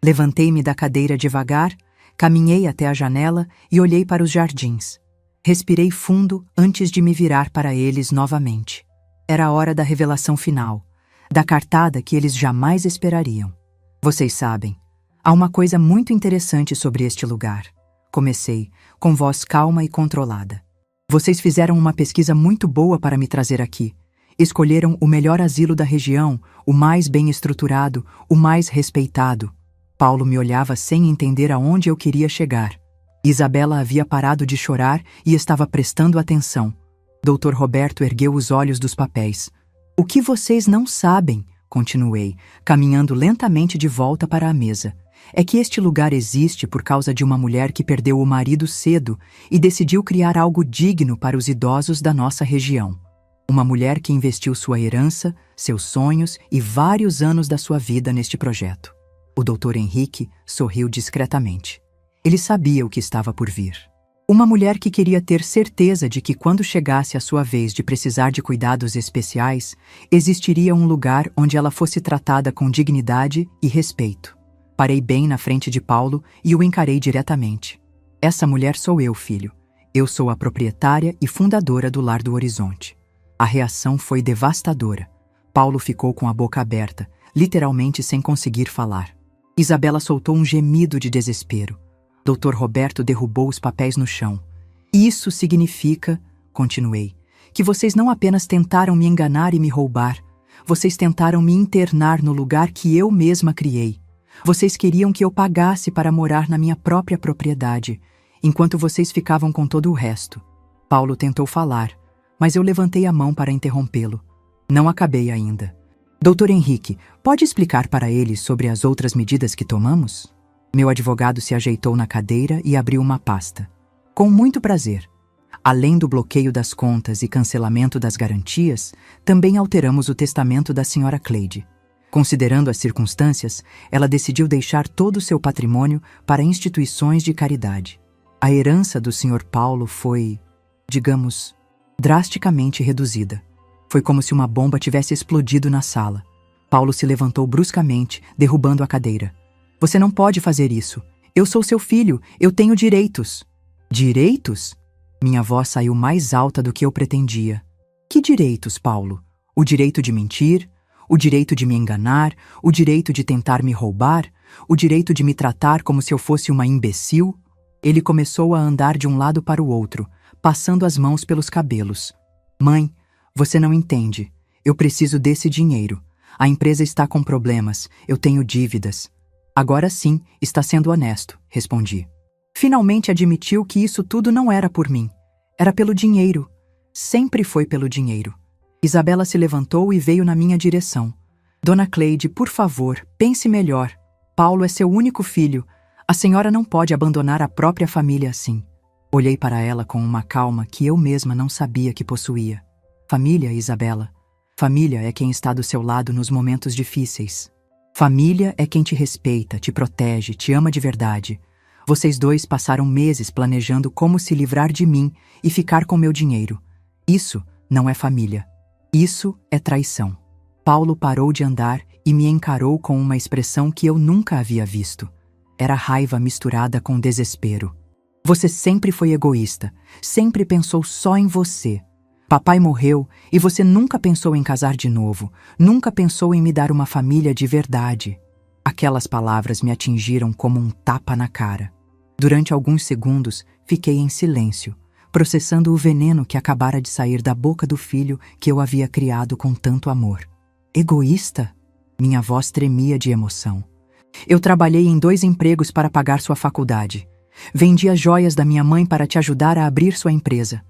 Levantei-me da cadeira devagar, caminhei até a janela e olhei para os jardins. Respirei fundo antes de me virar para eles novamente. Era a hora da revelação final, da cartada que eles jamais esperariam. Vocês sabem, há uma coisa muito interessante sobre este lugar. Comecei, com voz calma e controlada. Vocês fizeram uma pesquisa muito boa para me trazer aqui. Escolheram o melhor asilo da região, o mais bem estruturado, o mais respeitado. Paulo me olhava sem entender aonde eu queria chegar. Isabela havia parado de chorar e estava prestando atenção. Dr. Roberto ergueu os olhos dos papéis. O que vocês não sabem, continuei, caminhando lentamente de volta para a mesa, é que este lugar existe por causa de uma mulher que perdeu o marido cedo e decidiu criar algo digno para os idosos da nossa região. Uma mulher que investiu sua herança, seus sonhos e vários anos da sua vida neste projeto. O Dr. Henrique sorriu discretamente. Ele sabia o que estava por vir. Uma mulher que queria ter certeza de que quando chegasse a sua vez de precisar de cuidados especiais, existiria um lugar onde ela fosse tratada com dignidade e respeito. Parei bem na frente de Paulo e o encarei diretamente. Essa mulher sou eu, filho. Eu sou a proprietária e fundadora do Lar do Horizonte. A reação foi devastadora. Paulo ficou com a boca aberta, literalmente sem conseguir falar. Isabela soltou um gemido de desespero. Dr. Roberto derrubou os papéis no chão. Isso significa, continuei, que vocês não apenas tentaram me enganar e me roubar, vocês tentaram me internar no lugar que eu mesma criei. Vocês queriam que eu pagasse para morar na minha própria propriedade, enquanto vocês ficavam com todo o resto. Paulo tentou falar, mas eu levantei a mão para interrompê-lo. Não acabei ainda. Dr. Henrique, pode explicar para ele sobre as outras medidas que tomamos? Meu advogado se ajeitou na cadeira e abriu uma pasta. Com muito prazer. Além do bloqueio das contas e cancelamento das garantias, também alteramos o testamento da Sra. Cleide. Considerando as circunstâncias, ela decidiu deixar todo o seu patrimônio para instituições de caridade. A herança do Sr. Paulo foi, digamos, drasticamente reduzida. Foi como se uma bomba tivesse explodido na sala. Paulo se levantou bruscamente, derrubando a cadeira. Você não pode fazer isso. Eu sou seu filho, eu tenho direitos. Direitos? Minha voz saiu mais alta do que eu pretendia. Que direitos, Paulo? O direito de mentir? O direito de me enganar? O direito de tentar me roubar? O direito de me tratar como se eu fosse uma imbecil? Ele começou a andar de um lado para o outro, passando as mãos pelos cabelos. Mãe, você não entende. Eu preciso desse dinheiro. A empresa está com problemas. Eu tenho dívidas. Agora sim, está sendo honesto, respondi. Finalmente admitiu que isso tudo não era por mim. Era pelo dinheiro. Sempre foi pelo dinheiro. Isabela se levantou e veio na minha direção. Dona Cleide, por favor, pense melhor. Paulo é seu único filho. A senhora não pode abandonar a própria família assim. Olhei para ela com uma calma que eu mesma não sabia que possuía. Família, Isabela. Família é quem está do seu lado nos momentos difíceis. Família é quem te respeita, te protege, te ama de verdade. Vocês dois passaram meses planejando como se livrar de mim e ficar com meu dinheiro. Isso não é família. Isso é traição. Paulo parou de andar e me encarou com uma expressão que eu nunca havia visto. Era raiva misturada com desespero. Você sempre foi egoísta, sempre pensou só em você. Papai morreu e você nunca pensou em casar de novo, nunca pensou em me dar uma família de verdade. Aquelas palavras me atingiram como um tapa na cara. Durante alguns segundos, fiquei em silêncio, processando o veneno que acabara de sair da boca do filho que eu havia criado com tanto amor. Egoísta? Minha voz tremia de emoção. Eu trabalhei em 2 empregos para pagar sua faculdade. Vendi as joias da minha mãe para te ajudar a abrir sua empresa.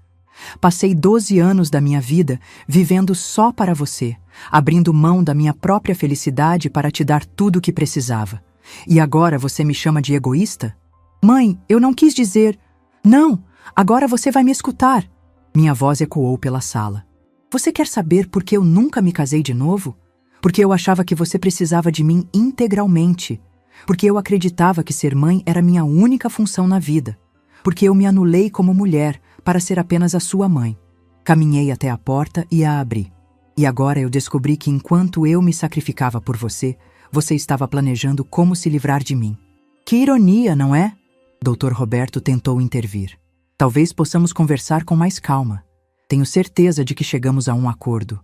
Passei 12 anos da minha vida vivendo só para você, abrindo mão da minha própria felicidade para te dar tudo o que precisava. E agora você me chama de egoísta? Mãe, eu não quis dizer... Não, agora você vai me escutar. Minha voz ecoou pela sala. Você quer saber por que eu nunca me casei de novo? Porque eu achava que você precisava de mim integralmente. Porque eu acreditava que ser mãe era minha única função na vida. Porque eu me anulei como mulher para ser apenas a sua mãe. Caminhei até a porta e a abri. E agora eu descobri que enquanto eu me sacrificava por você, você estava planejando como se livrar de mim. Que ironia, não é? Dr. Roberto tentou intervir. Talvez possamos conversar com mais calma. Tenho certeza de que chegamos a um acordo.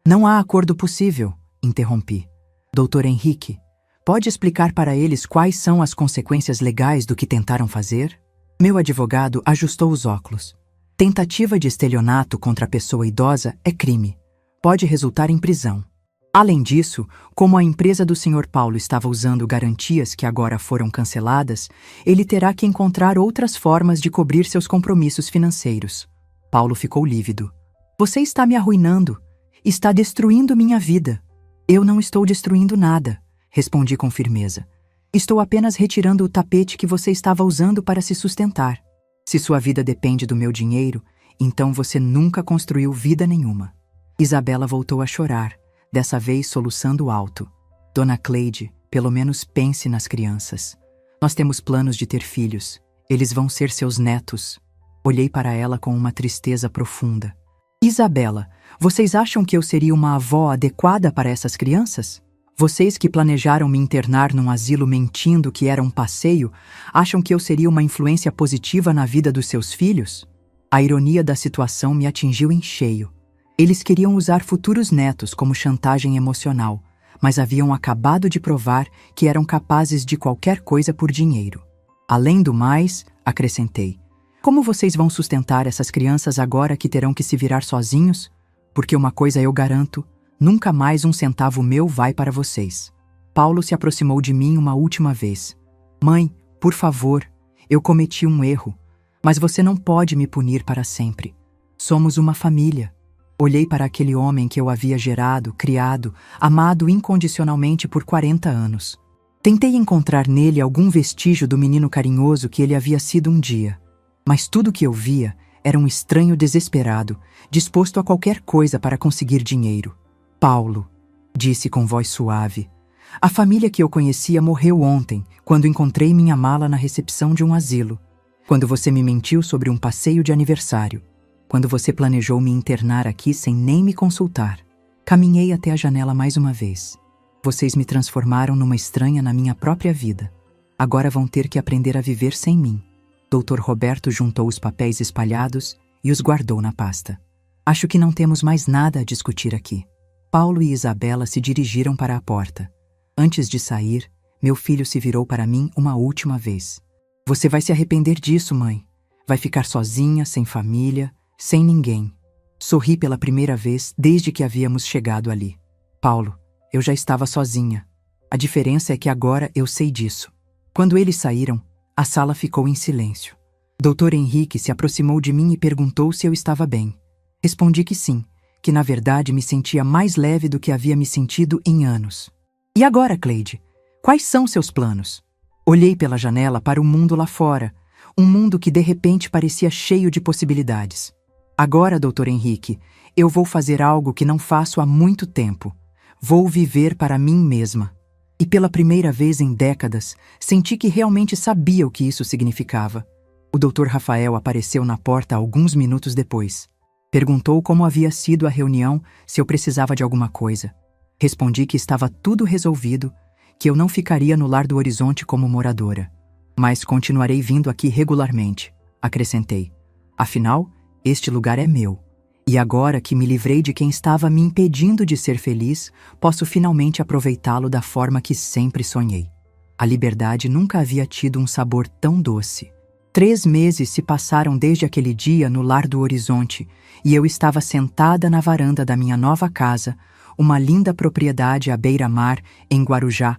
Não há acordo possível, interrompi. Dr. Henrique, pode explicar para eles quais são as consequências legais do que tentaram fazer? Meu advogado ajustou os óculos. Tentativa de estelionato contra a pessoa idosa é crime. Pode resultar em prisão. Além disso, como a empresa do Sr. Paulo estava usando garantias que agora foram canceladas, ele terá que encontrar outras formas de cobrir seus compromissos financeiros. Paulo ficou lívido. Você está me arruinando. Está destruindo minha vida. Eu não estou destruindo nada, respondi com firmeza. Estou apenas retirando o tapete que você estava usando para se sustentar. Se sua vida depende do meu dinheiro, então você nunca construiu vida nenhuma. Isabela voltou a chorar, dessa vez soluçando alto. Dona Cleide, pelo menos pense nas crianças. Nós temos planos de ter filhos. Eles vão ser seus netos. Olhei para ela com uma tristeza profunda. Isabela, vocês acham que eu seria uma avó adequada para essas crianças? Vocês que planejaram me internar num asilo mentindo que era um passeio, acham que eu seria uma influência positiva na vida dos seus filhos? A ironia da situação me atingiu em cheio. Eles queriam usar futuros netos como chantagem emocional, mas haviam acabado de provar que eram capazes de qualquer coisa por dinheiro. Além do mais, acrescentei, como vocês vão sustentar essas crianças agora que terão que se virar sozinhos? Porque uma coisa eu garanto, nunca mais um centavo meu vai para vocês. Paulo se aproximou de mim uma última vez. Mãe, por favor, eu cometi um erro, mas você não pode me punir para sempre. Somos uma família. Olhei para aquele homem que eu havia gerado, criado, amado incondicionalmente por 40 anos. Tentei encontrar nele algum vestígio do menino carinhoso que ele havia sido um dia. Mas tudo o que eu via era um estranho desesperado, disposto a qualquer coisa para conseguir dinheiro. Paulo, disse com voz suave, a família que eu conhecia morreu ontem, quando encontrei minha mala na recepção de um asilo. Quando você me mentiu sobre um passeio de aniversário. Quando você planejou me internar aqui sem nem me consultar. Caminhei até a janela mais uma vez. Vocês me transformaram numa estranha na minha própria vida. Agora vão ter que aprender a viver sem mim. Dr. Roberto juntou os papéis espalhados e os guardou na pasta. Acho que não temos mais nada a discutir aqui. Paulo e Isabela se dirigiram para a porta. Antes de sair, meu filho se virou para mim uma última vez. Você vai se arrepender disso, mãe. Vai ficar sozinha, sem família, sem ninguém. Sorri pela primeira vez desde que havíamos chegado ali. Paulo, eu já estava sozinha. A diferença é que agora eu sei disso. Quando eles saíram, a sala ficou em silêncio. Dr. Henrique se aproximou de mim e perguntou se eu estava bem. Respondi que sim, que na verdade me sentia mais leve do que havia me sentido em anos. E agora, Cleide? Quais são seus planos? Olhei pela janela para o mundo lá fora, um mundo que de repente parecia cheio de possibilidades. Agora, Dr. Henrique, eu vou fazer algo que não faço há muito tempo. Vou viver para mim mesma. E pela primeira vez em décadas, senti que realmente sabia o que isso significava. O Dr. Rafael apareceu na porta alguns minutos depois. Perguntou como havia sido a reunião, se eu precisava de alguma coisa. Respondi que estava tudo resolvido, que eu não ficaria no Lar do Horizonte como moradora. Mas continuarei vindo aqui regularmente, acrescentei. Afinal, este lugar é meu. E agora que me livrei de quem estava me impedindo de ser feliz, posso finalmente aproveitá-lo da forma que sempre sonhei. A liberdade nunca havia tido um sabor tão doce. 3 meses se passaram desde aquele dia no Lar do Horizonte e eu estava sentada na varanda da minha nova casa, uma linda propriedade à beira-mar, em Guarujá,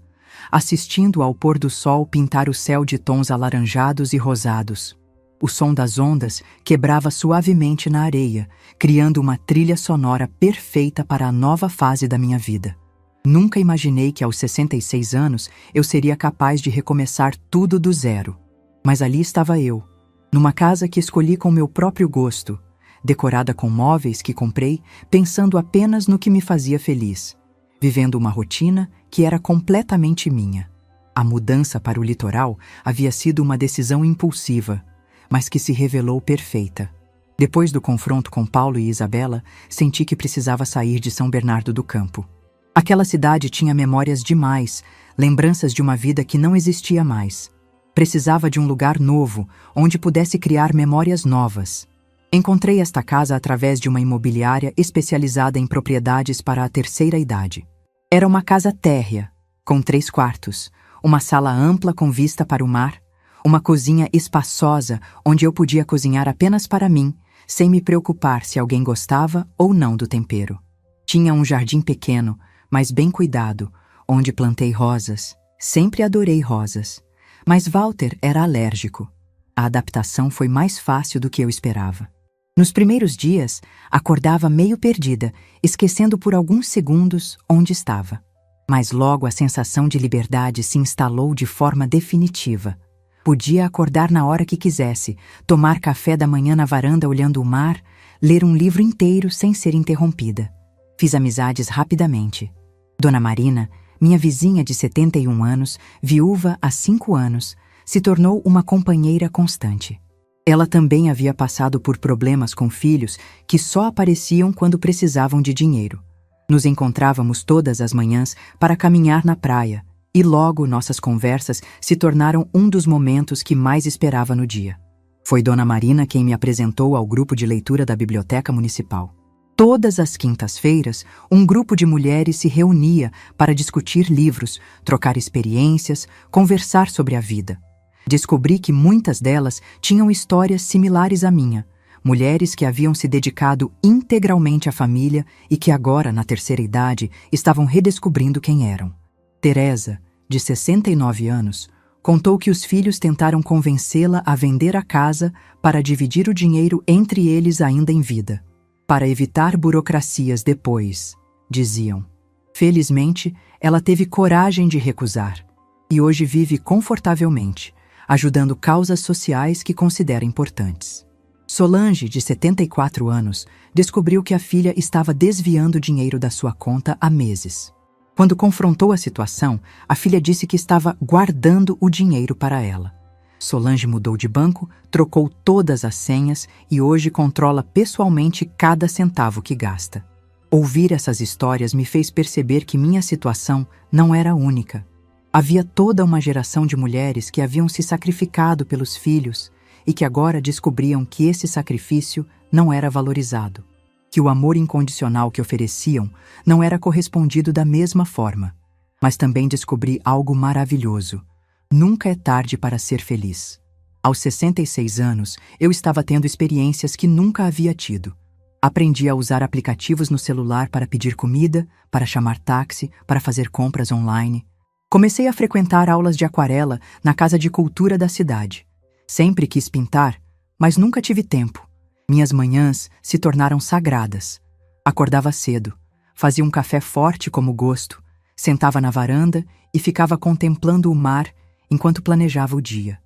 assistindo ao pôr do sol pintar o céu de tons alaranjados e rosados. O som das ondas quebrava suavemente na areia, criando uma trilha sonora perfeita para a nova fase da minha vida. Nunca imaginei que aos 66 anos eu seria capaz de recomeçar tudo do zero. Mas ali estava eu, numa casa que escolhi com meu próprio gosto, decorada com móveis que comprei, pensando apenas no que me fazia feliz, vivendo uma rotina que era completamente minha. A mudança para o litoral havia sido uma decisão impulsiva, mas que se revelou perfeita. Depois do confronto com Paulo e Isabela, senti que precisava sair de São Bernardo do Campo. Aquela cidade tinha memórias demais, lembranças de uma vida que não existia mais. Precisava de um lugar novo, onde pudesse criar memórias novas. Encontrei esta casa através de uma imobiliária especializada em propriedades para a terceira idade. Era uma casa térrea, com 3 quartos, uma sala ampla com vista para o mar, uma cozinha espaçosa onde eu podia cozinhar apenas para mim, sem me preocupar se alguém gostava ou não do tempero. Tinha um jardim pequeno, mas bem cuidado, onde plantei rosas. Sempre adorei rosas. Mas Walter era alérgico. A adaptação foi mais fácil do que eu esperava. Nos primeiros dias, acordava meio perdida, esquecendo por alguns segundos onde estava. Mas logo a sensação de liberdade se instalou de forma definitiva. Podia acordar na hora que quisesse, tomar café da manhã na varanda olhando o mar, ler um livro inteiro sem ser interrompida. Fiz amizades rapidamente. Dona Marina, minha vizinha de 71 anos, viúva há 5 anos, se tornou uma companheira constante. Ela também havia passado por problemas com filhos que só apareciam quando precisavam de dinheiro. Nos encontrávamos todas as manhãs para caminhar na praia, e logo nossas conversas se tornaram um dos momentos que mais esperava no dia. Foi Dona Marina quem me apresentou ao grupo de leitura da Biblioteca Municipal. Todas as quintas-feiras, um grupo de mulheres se reunia para discutir livros, trocar experiências, conversar sobre a vida. Descobri que muitas delas tinham histórias similares à minha, mulheres que haviam se dedicado integralmente à família e que agora, na terceira idade, estavam redescobrindo quem eram. Teresa, de 69 anos, contou que os filhos tentaram convencê-la a vender a casa para dividir o dinheiro entre eles ainda em vida. Para evitar burocracias depois, diziam. Felizmente, ela teve coragem de recusar e hoje vive confortavelmente, ajudando causas sociais que considera importantes. Solange, de 74 anos, descobriu que a filha estava desviando dinheiro da sua conta há meses. Quando confrontou a situação, a filha disse que estava guardando o dinheiro para ela. Solange mudou de banco, trocou todas as senhas e hoje controla pessoalmente cada centavo que gasta. Ouvir essas histórias me fez perceber que minha situação não era única. Havia toda uma geração de mulheres que haviam se sacrificado pelos filhos e que agora descobriam que esse sacrifício não era valorizado, que o amor incondicional que ofereciam não era correspondido da mesma forma. Mas também descobri algo maravilhoso. Nunca é tarde para ser feliz. Aos 66 anos, eu estava tendo experiências que nunca havia tido. Aprendi a usar aplicativos no celular para pedir comida, para chamar táxi, para fazer compras online. Comecei a frequentar aulas de aquarela na Casa de Cultura da cidade. Sempre quis pintar, mas nunca tive tempo. Minhas manhãs se tornaram sagradas. Acordava cedo, fazia um café forte como gosto, sentava na varanda e ficava contemplando o mar enquanto planejava o dia.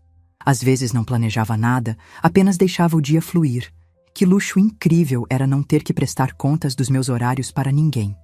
Às vezes não planejava nada, apenas deixava o dia fluir. Que luxo incrível era não ter que prestar contas dos meus horários para ninguém.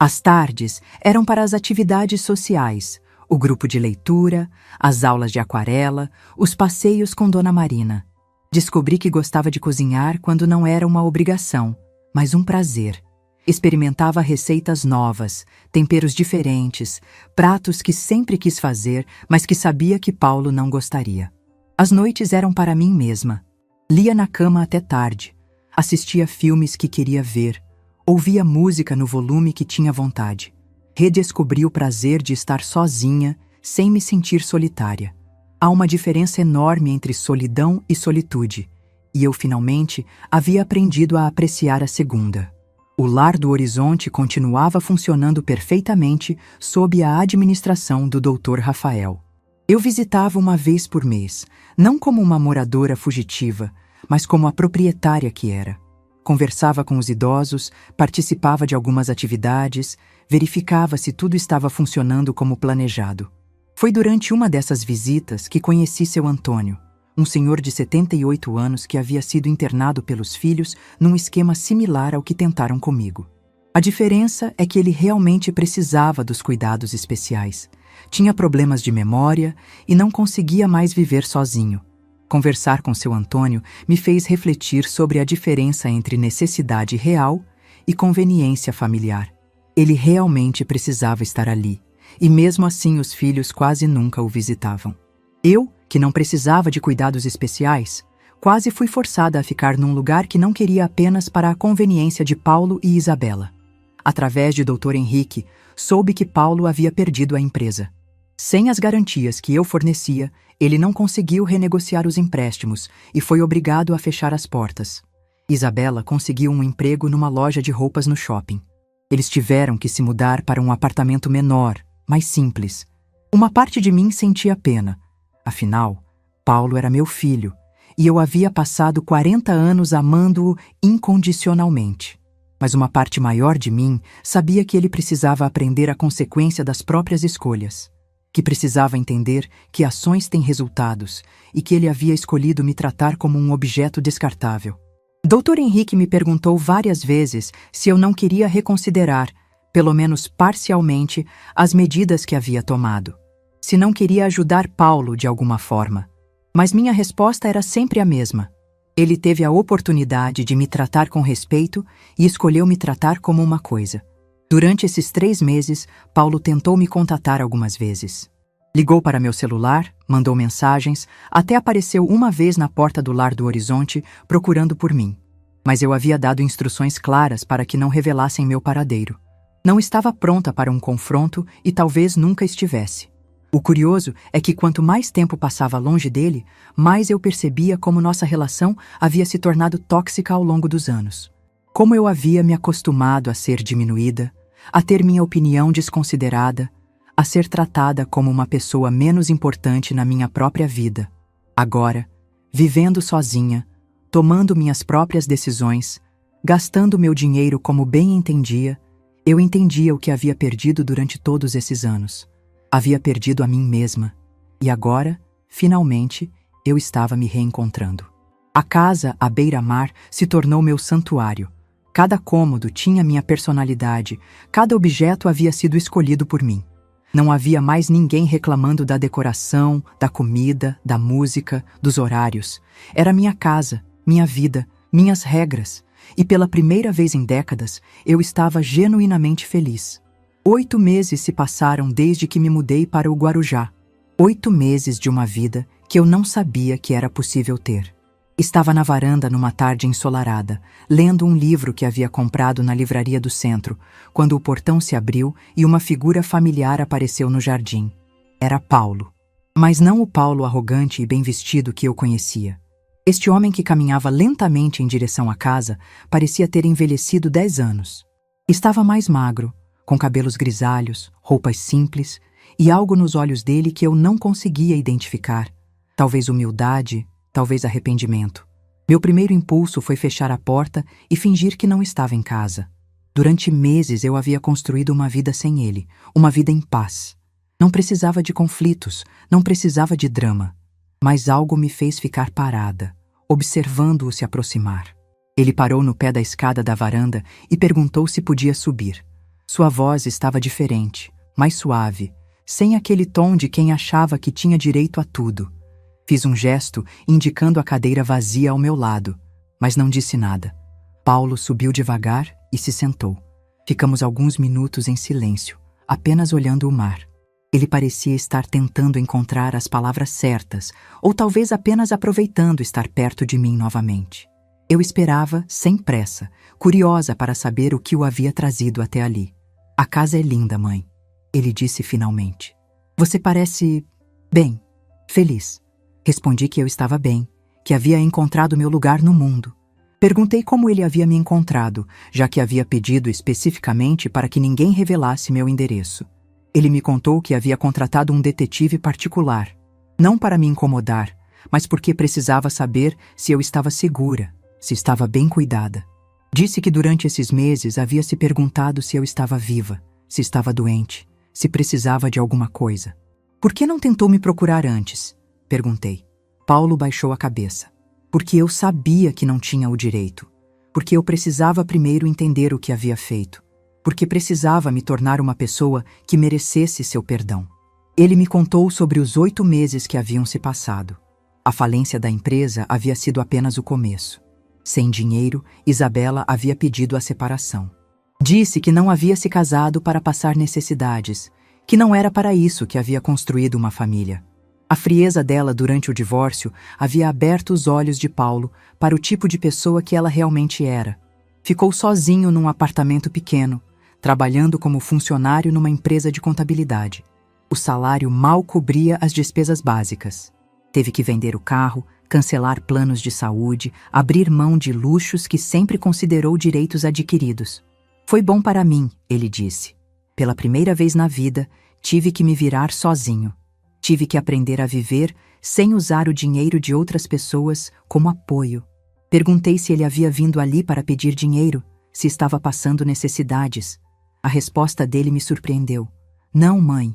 As tardes eram para as atividades sociais, o grupo de leitura, as aulas de aquarela, os passeios com Dona Marina. Descobri que gostava de cozinhar quando não era uma obrigação, mas um prazer. Experimentava receitas novas, temperos diferentes, pratos que sempre quis fazer, mas que sabia que Paulo não gostaria. As noites eram para mim mesma. Lia na cama até tarde. Assistia filmes que queria ver. Ouvia música no volume que tinha vontade. Redescobri o prazer de estar sozinha, sem me sentir solitária. Há uma diferença enorme entre solidão e solitude, e eu finalmente havia aprendido a apreciar a segunda. O Lar do Horizonte continuava funcionando perfeitamente sob a administração do Dr. Rafael. Eu visitava uma vez por mês, não como uma moradora fugitiva, mas como a proprietária que era. Conversava com os idosos, participava de algumas atividades, verificava se tudo estava funcionando como planejado. Foi durante uma dessas visitas que conheci seu Antônio, um senhor de 78 anos que havia sido internado pelos filhos num esquema similar ao que tentaram comigo. A diferença é que ele realmente precisava dos cuidados especiais. Tinha problemas de memória e não conseguia mais viver sozinho. Conversar com seu Antônio me fez refletir sobre a diferença entre necessidade real e conveniência familiar. Ele realmente precisava estar ali, e mesmo assim os filhos quase nunca o visitavam. Eu, que não precisava de cuidados especiais, quase fui forçada a ficar num lugar que não queria apenas para a conveniência de Paulo e Isabela. Através de Dr. Henrique, soube que Paulo havia perdido a empresa. Sem as garantias que eu fornecia, ele não conseguiu renegociar os empréstimos e foi obrigado a fechar as portas. Isabela conseguiu um emprego numa loja de roupas no shopping. Eles tiveram que se mudar para um apartamento menor, mais simples. Uma parte de mim sentia pena. Afinal, Paulo era meu filho, e eu havia passado 40 anos amando-o incondicionalmente. Mas uma parte maior de mim sabia que ele precisava aprender a consequência das próprias escolhas, que precisava entender que ações têm resultados e que ele havia escolhido me tratar como um objeto descartável. Dr. Henrique me perguntou várias vezes se eu não queria reconsiderar, pelo menos parcialmente, as medidas que havia tomado. Se não queria ajudar Paulo de alguma forma. Mas minha resposta era sempre a mesma. Ele teve a oportunidade de me tratar com respeito e escolheu me tratar como uma coisa. Durante esses 3 meses, Paulo tentou me contatar algumas vezes. Ligou para meu celular, mandou mensagens, até apareceu uma vez na porta do Lar do Horizonte procurando por mim. Mas eu havia dado instruções claras para que não revelassem meu paradeiro. Não estava pronta para um confronto e talvez nunca estivesse. O curioso é que quanto mais tempo passava longe dele, mais eu percebia como nossa relação havia se tornado tóxica ao longo dos anos. Como eu havia me acostumado a ser diminuída, a ter minha opinião desconsiderada, a ser tratada como uma pessoa menos importante na minha própria vida. Agora, vivendo sozinha, tomando minhas próprias decisões, gastando meu dinheiro como bem entendia, eu entendia o que havia perdido durante todos esses anos. Havia perdido a mim mesma, e agora, finalmente, eu estava me reencontrando. A casa à beira-mar se tornou meu santuário. Cada cômodo tinha minha personalidade, cada objeto havia sido escolhido por mim. Não havia mais ninguém reclamando da decoração, da comida, da música, dos horários. Era minha casa, minha vida, minhas regras, e pela primeira vez em décadas, eu estava genuinamente feliz. 8 meses se passaram desde que me mudei para o Guarujá. 8 meses de uma vida que eu não sabia que era possível ter. Estava na varanda numa tarde ensolarada, lendo um livro que havia comprado na livraria do centro, quando o portão se abriu e uma figura familiar apareceu no jardim. Era Paulo. Mas não o Paulo arrogante e bem vestido que eu conhecia. Este homem que caminhava lentamente em direção à casa parecia ter envelhecido 10 anos. Estava mais magro, com cabelos grisalhos, roupas simples e algo nos olhos dele que eu não conseguia identificar. Talvez humildade, talvez arrependimento. Meu primeiro impulso foi fechar a porta e fingir que não estava em casa. Durante meses eu havia construído uma vida sem ele, uma vida em paz. Não precisava de conflitos, não precisava de drama. Mas algo me fez ficar parada, observando-o se aproximar. Ele parou no pé da escada da varanda e perguntou se podia subir. Sua voz estava diferente, mais suave, sem aquele tom de quem achava que tinha direito a tudo. Fiz um gesto indicando a cadeira vazia ao meu lado, mas não disse nada. Paulo subiu devagar e se sentou. Ficamos alguns minutos em silêncio, apenas olhando o mar. Ele parecia estar tentando encontrar as palavras certas, ou talvez apenas aproveitando estar perto de mim novamente. Eu esperava, sem pressa, curiosa para saber o que o havia trazido até ali. "A casa é linda, mãe", ele disse finalmente. "Você parece bem, feliz." Respondi que eu estava bem, que havia encontrado meu lugar no mundo. Perguntei como ele havia me encontrado, já que havia pedido especificamente para que ninguém revelasse meu endereço. Ele me contou que havia contratado um detetive particular, não para me incomodar, mas porque precisava saber se eu estava segura, se estava bem cuidada. Disse que durante esses meses havia se perguntado se eu estava viva, se estava doente, se precisava de alguma coisa. "Por que não tentou me procurar antes?" perguntei. Paulo baixou a cabeça. "Porque eu sabia que não tinha o direito. Porque eu precisava primeiro entender o que havia feito. Porque precisava me tornar uma pessoa que merecesse seu perdão." Ele me contou sobre os 8 meses que haviam se passado. A falência da empresa havia sido apenas o começo. Sem dinheiro, Isabela havia pedido a separação. Disse que não havia se casado para passar necessidades, que não era para isso que havia construído uma família. A frieza dela durante o divórcio havia aberto os olhos de Paulo para o tipo de pessoa que ela realmente era. Ficou sozinho num apartamento pequeno, trabalhando como funcionário numa empresa de contabilidade. O salário mal cobria as despesas básicas. Teve que vender o carro, cancelar planos de saúde, abrir mão de luxos que sempre considerou direitos adquiridos. Foi bom para mim, ele disse. Pela primeira vez na vida, tive que me virar sozinho. Tive que aprender a viver sem usar o dinheiro de outras pessoas como apoio. Perguntei se ele havia vindo ali para pedir dinheiro, se estava passando necessidades. A resposta dele me surpreendeu. Não, mãe.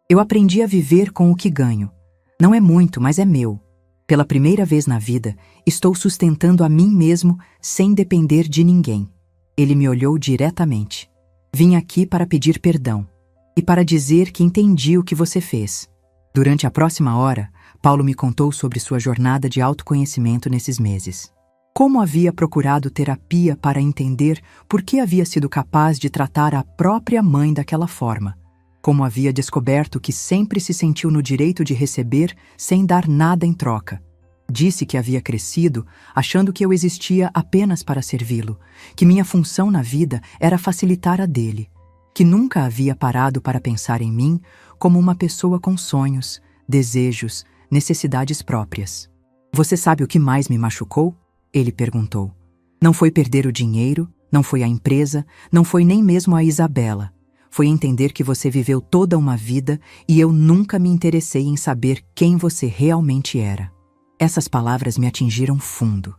Eu aprendi a viver com o que ganho. Não é muito, mas é meu. Pela primeira vez na vida, estou sustentando a mim mesmo sem depender de ninguém. Ele me olhou diretamente. Vim aqui para pedir perdão e para dizer que entendi o que você fez. Durante a próxima hora, Paulo me contou sobre sua jornada de autoconhecimento nesses meses. Como havia procurado terapia para entender por que havia sido capaz de tratar a própria mãe daquela forma. Como havia descoberto que sempre se sentiu no direito de receber sem dar nada em troca. Disse que havia crescido achando que eu existia apenas para servi-lo, que minha função na vida era facilitar a dele, que nunca havia parado para pensar em mim como uma pessoa com sonhos, desejos, necessidades próprias. Você sabe o que mais me machucou? Ele perguntou. Não foi perder o dinheiro, não foi a empresa, não foi nem mesmo a Isabela. Foi entender que você viveu toda uma vida e eu nunca me interessei em saber quem você realmente era. Essas palavras me atingiram fundo.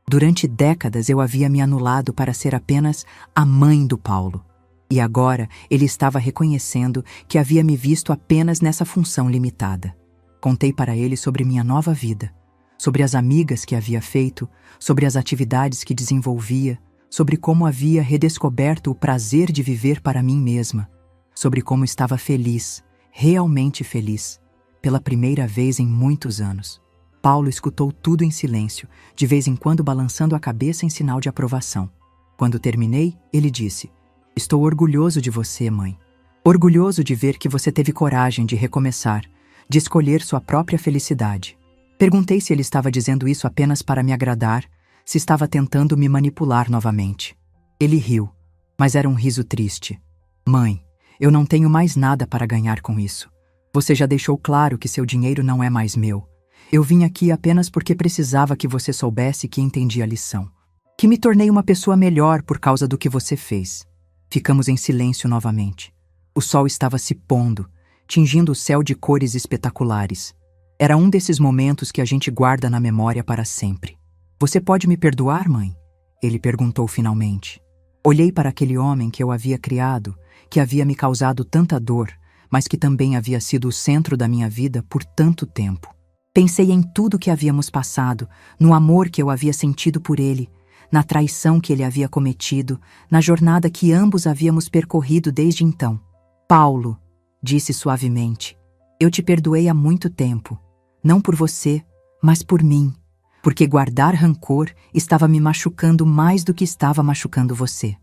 Durante décadas eu havia me anulado para ser apenas a mãe do Paulo. E agora ele estava reconhecendo que havia me visto apenas nessa função limitada. Contei para ele sobre minha nova vida, sobre as amigas que havia feito, sobre as atividades que desenvolvia, sobre como havia redescoberto o prazer de viver para mim mesma, sobre como estava feliz, realmente feliz, pela primeira vez em muitos anos. Paulo escutou tudo em silêncio, de vez em quando balançando a cabeça em sinal de aprovação. Quando terminei, ele disse: Estou orgulhoso de você, mãe. Orgulhoso de ver que você teve coragem de recomeçar, de escolher sua própria felicidade. Perguntei se ele estava dizendo isso apenas para me agradar, se estava tentando me manipular novamente. Ele riu, mas era um riso triste. Mãe, eu não tenho mais nada para ganhar com isso. Você já deixou claro que seu dinheiro não é mais meu. Eu vim aqui apenas porque precisava que você soubesse que entendi a lição. Que me tornei uma pessoa melhor por causa do que você fez. Ficamos em silêncio novamente. O sol estava se pondo, tingindo o céu de cores espetaculares. Era um desses momentos que a gente guarda na memória para sempre. Você pode me perdoar, mãe? Ele perguntou finalmente. Olhei para aquele homem que eu havia criado, que havia me causado tanta dor, mas que também havia sido o centro da minha vida por tanto tempo. Pensei em tudo que havíamos passado, no amor que eu havia sentido por ele, na traição que ele havia cometido, na jornada que ambos havíamos percorrido desde então. Paulo, disse suavemente, eu te perdoei há muito tempo, não por você, mas por mim, porque guardar rancor estava me machucando mais do que estava machucando você.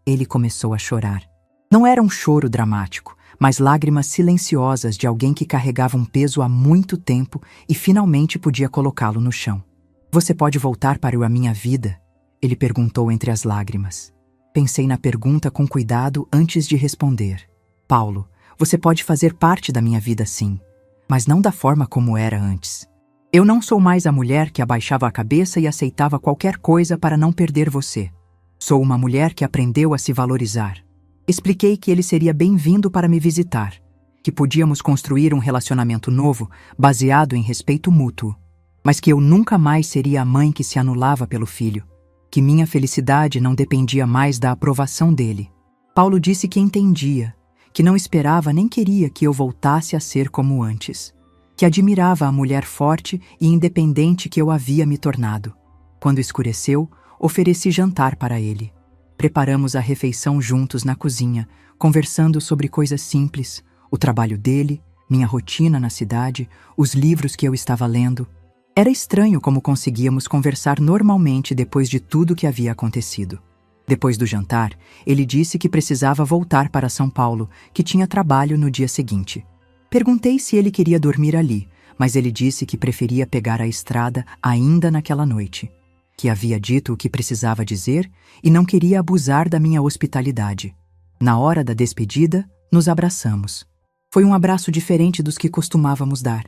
Ele começou a chorar. Não era um choro dramático, mas lágrimas silenciosas de alguém que carregava um peso há muito tempo e finalmente podia colocá-lo no chão. Você pode voltar para a minha vida? Ele perguntou entre as lágrimas. Pensei na pergunta com cuidado antes de responder. Paulo, você pode fazer parte da minha vida sim, mas não da forma como era antes. Eu não sou mais a mulher que abaixava a cabeça e aceitava qualquer coisa para não perder você. Sou uma mulher que aprendeu a se valorizar. Expliquei que ele seria bem-vindo para me visitar, que podíamos construir um relacionamento novo baseado em respeito mútuo, mas que eu nunca mais seria a mãe que se anulava pelo filho, que minha felicidade não dependia mais da aprovação dele. Paulo disse que entendia, que não esperava nem queria que eu voltasse a ser como antes, que admirava a mulher forte e independente que eu havia me tornado. Quando escureceu, ofereci jantar para ele. Preparamos a refeição juntos na cozinha, conversando sobre coisas simples, o trabalho dele, minha rotina na cidade, os livros que eu estava lendo. Era estranho como conseguíamos conversar normalmente depois de tudo que havia acontecido. Depois do jantar, ele disse que precisava voltar para São Paulo, que tinha trabalho no dia seguinte. Perguntei se ele queria dormir ali, mas ele disse que preferia pegar a estrada ainda naquela noite, que havia dito o que precisava dizer e não queria abusar da minha hospitalidade. Na hora da despedida, nos abraçamos. Foi um abraço diferente dos que costumávamos dar.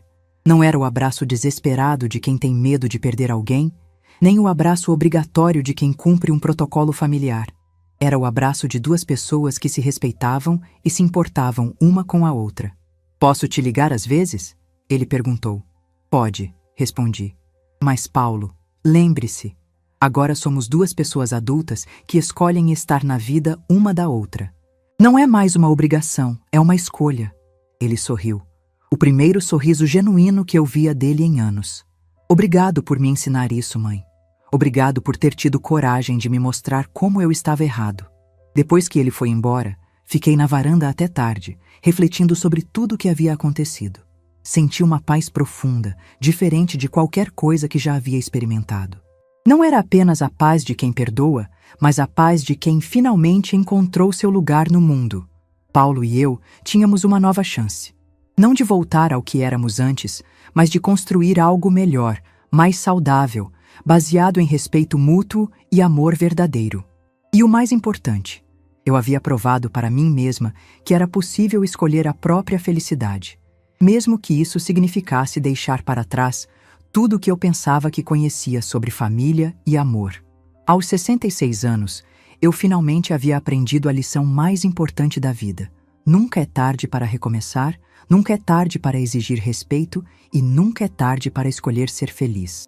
Não era o abraço desesperado de quem tem medo de perder alguém, nem o abraço obrigatório de quem cumpre um protocolo familiar. Era o abraço de duas pessoas que se respeitavam e se importavam uma com a outra. "Posso te ligar às vezes?" ele perguntou. "Pode", respondi. "Mas Paulo, lembre-se, agora somos duas pessoas adultas que escolhem estar na vida uma da outra. Não é mais uma obrigação, é uma escolha." Ele sorriu. O primeiro sorriso genuíno que eu via dele em anos. "Obrigado por me ensinar isso, mãe. Obrigado por ter tido coragem de me mostrar como eu estava errado." Depois que ele foi embora, fiquei na varanda até tarde, refletindo sobre tudo o que havia acontecido. Senti uma paz profunda, diferente de qualquer coisa que já havia experimentado. Não era apenas a paz de quem perdoa, mas a paz de quem finalmente encontrou seu lugar no mundo. Paulo e eu tínhamos uma nova chance. Não de voltar ao que éramos antes, mas de construir algo melhor, mais saudável, baseado em respeito mútuo e amor verdadeiro. E o mais importante, eu havia provado para mim mesma que era possível escolher a própria felicidade, mesmo que isso significasse deixar para trás tudo o que eu pensava que conhecia sobre família e amor. Aos 66 anos, eu finalmente havia aprendido a lição mais importante da vida. Nunca é tarde para recomeçar, nunca é tarde para exigir respeito e nunca é tarde para escolher ser feliz.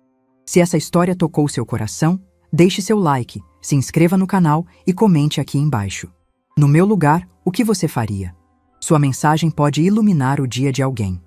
Se essa história tocou seu coração, deixe seu like, se inscreva no canal e comente aqui embaixo. No meu lugar, o que você faria? Sua mensagem pode iluminar o dia de alguém.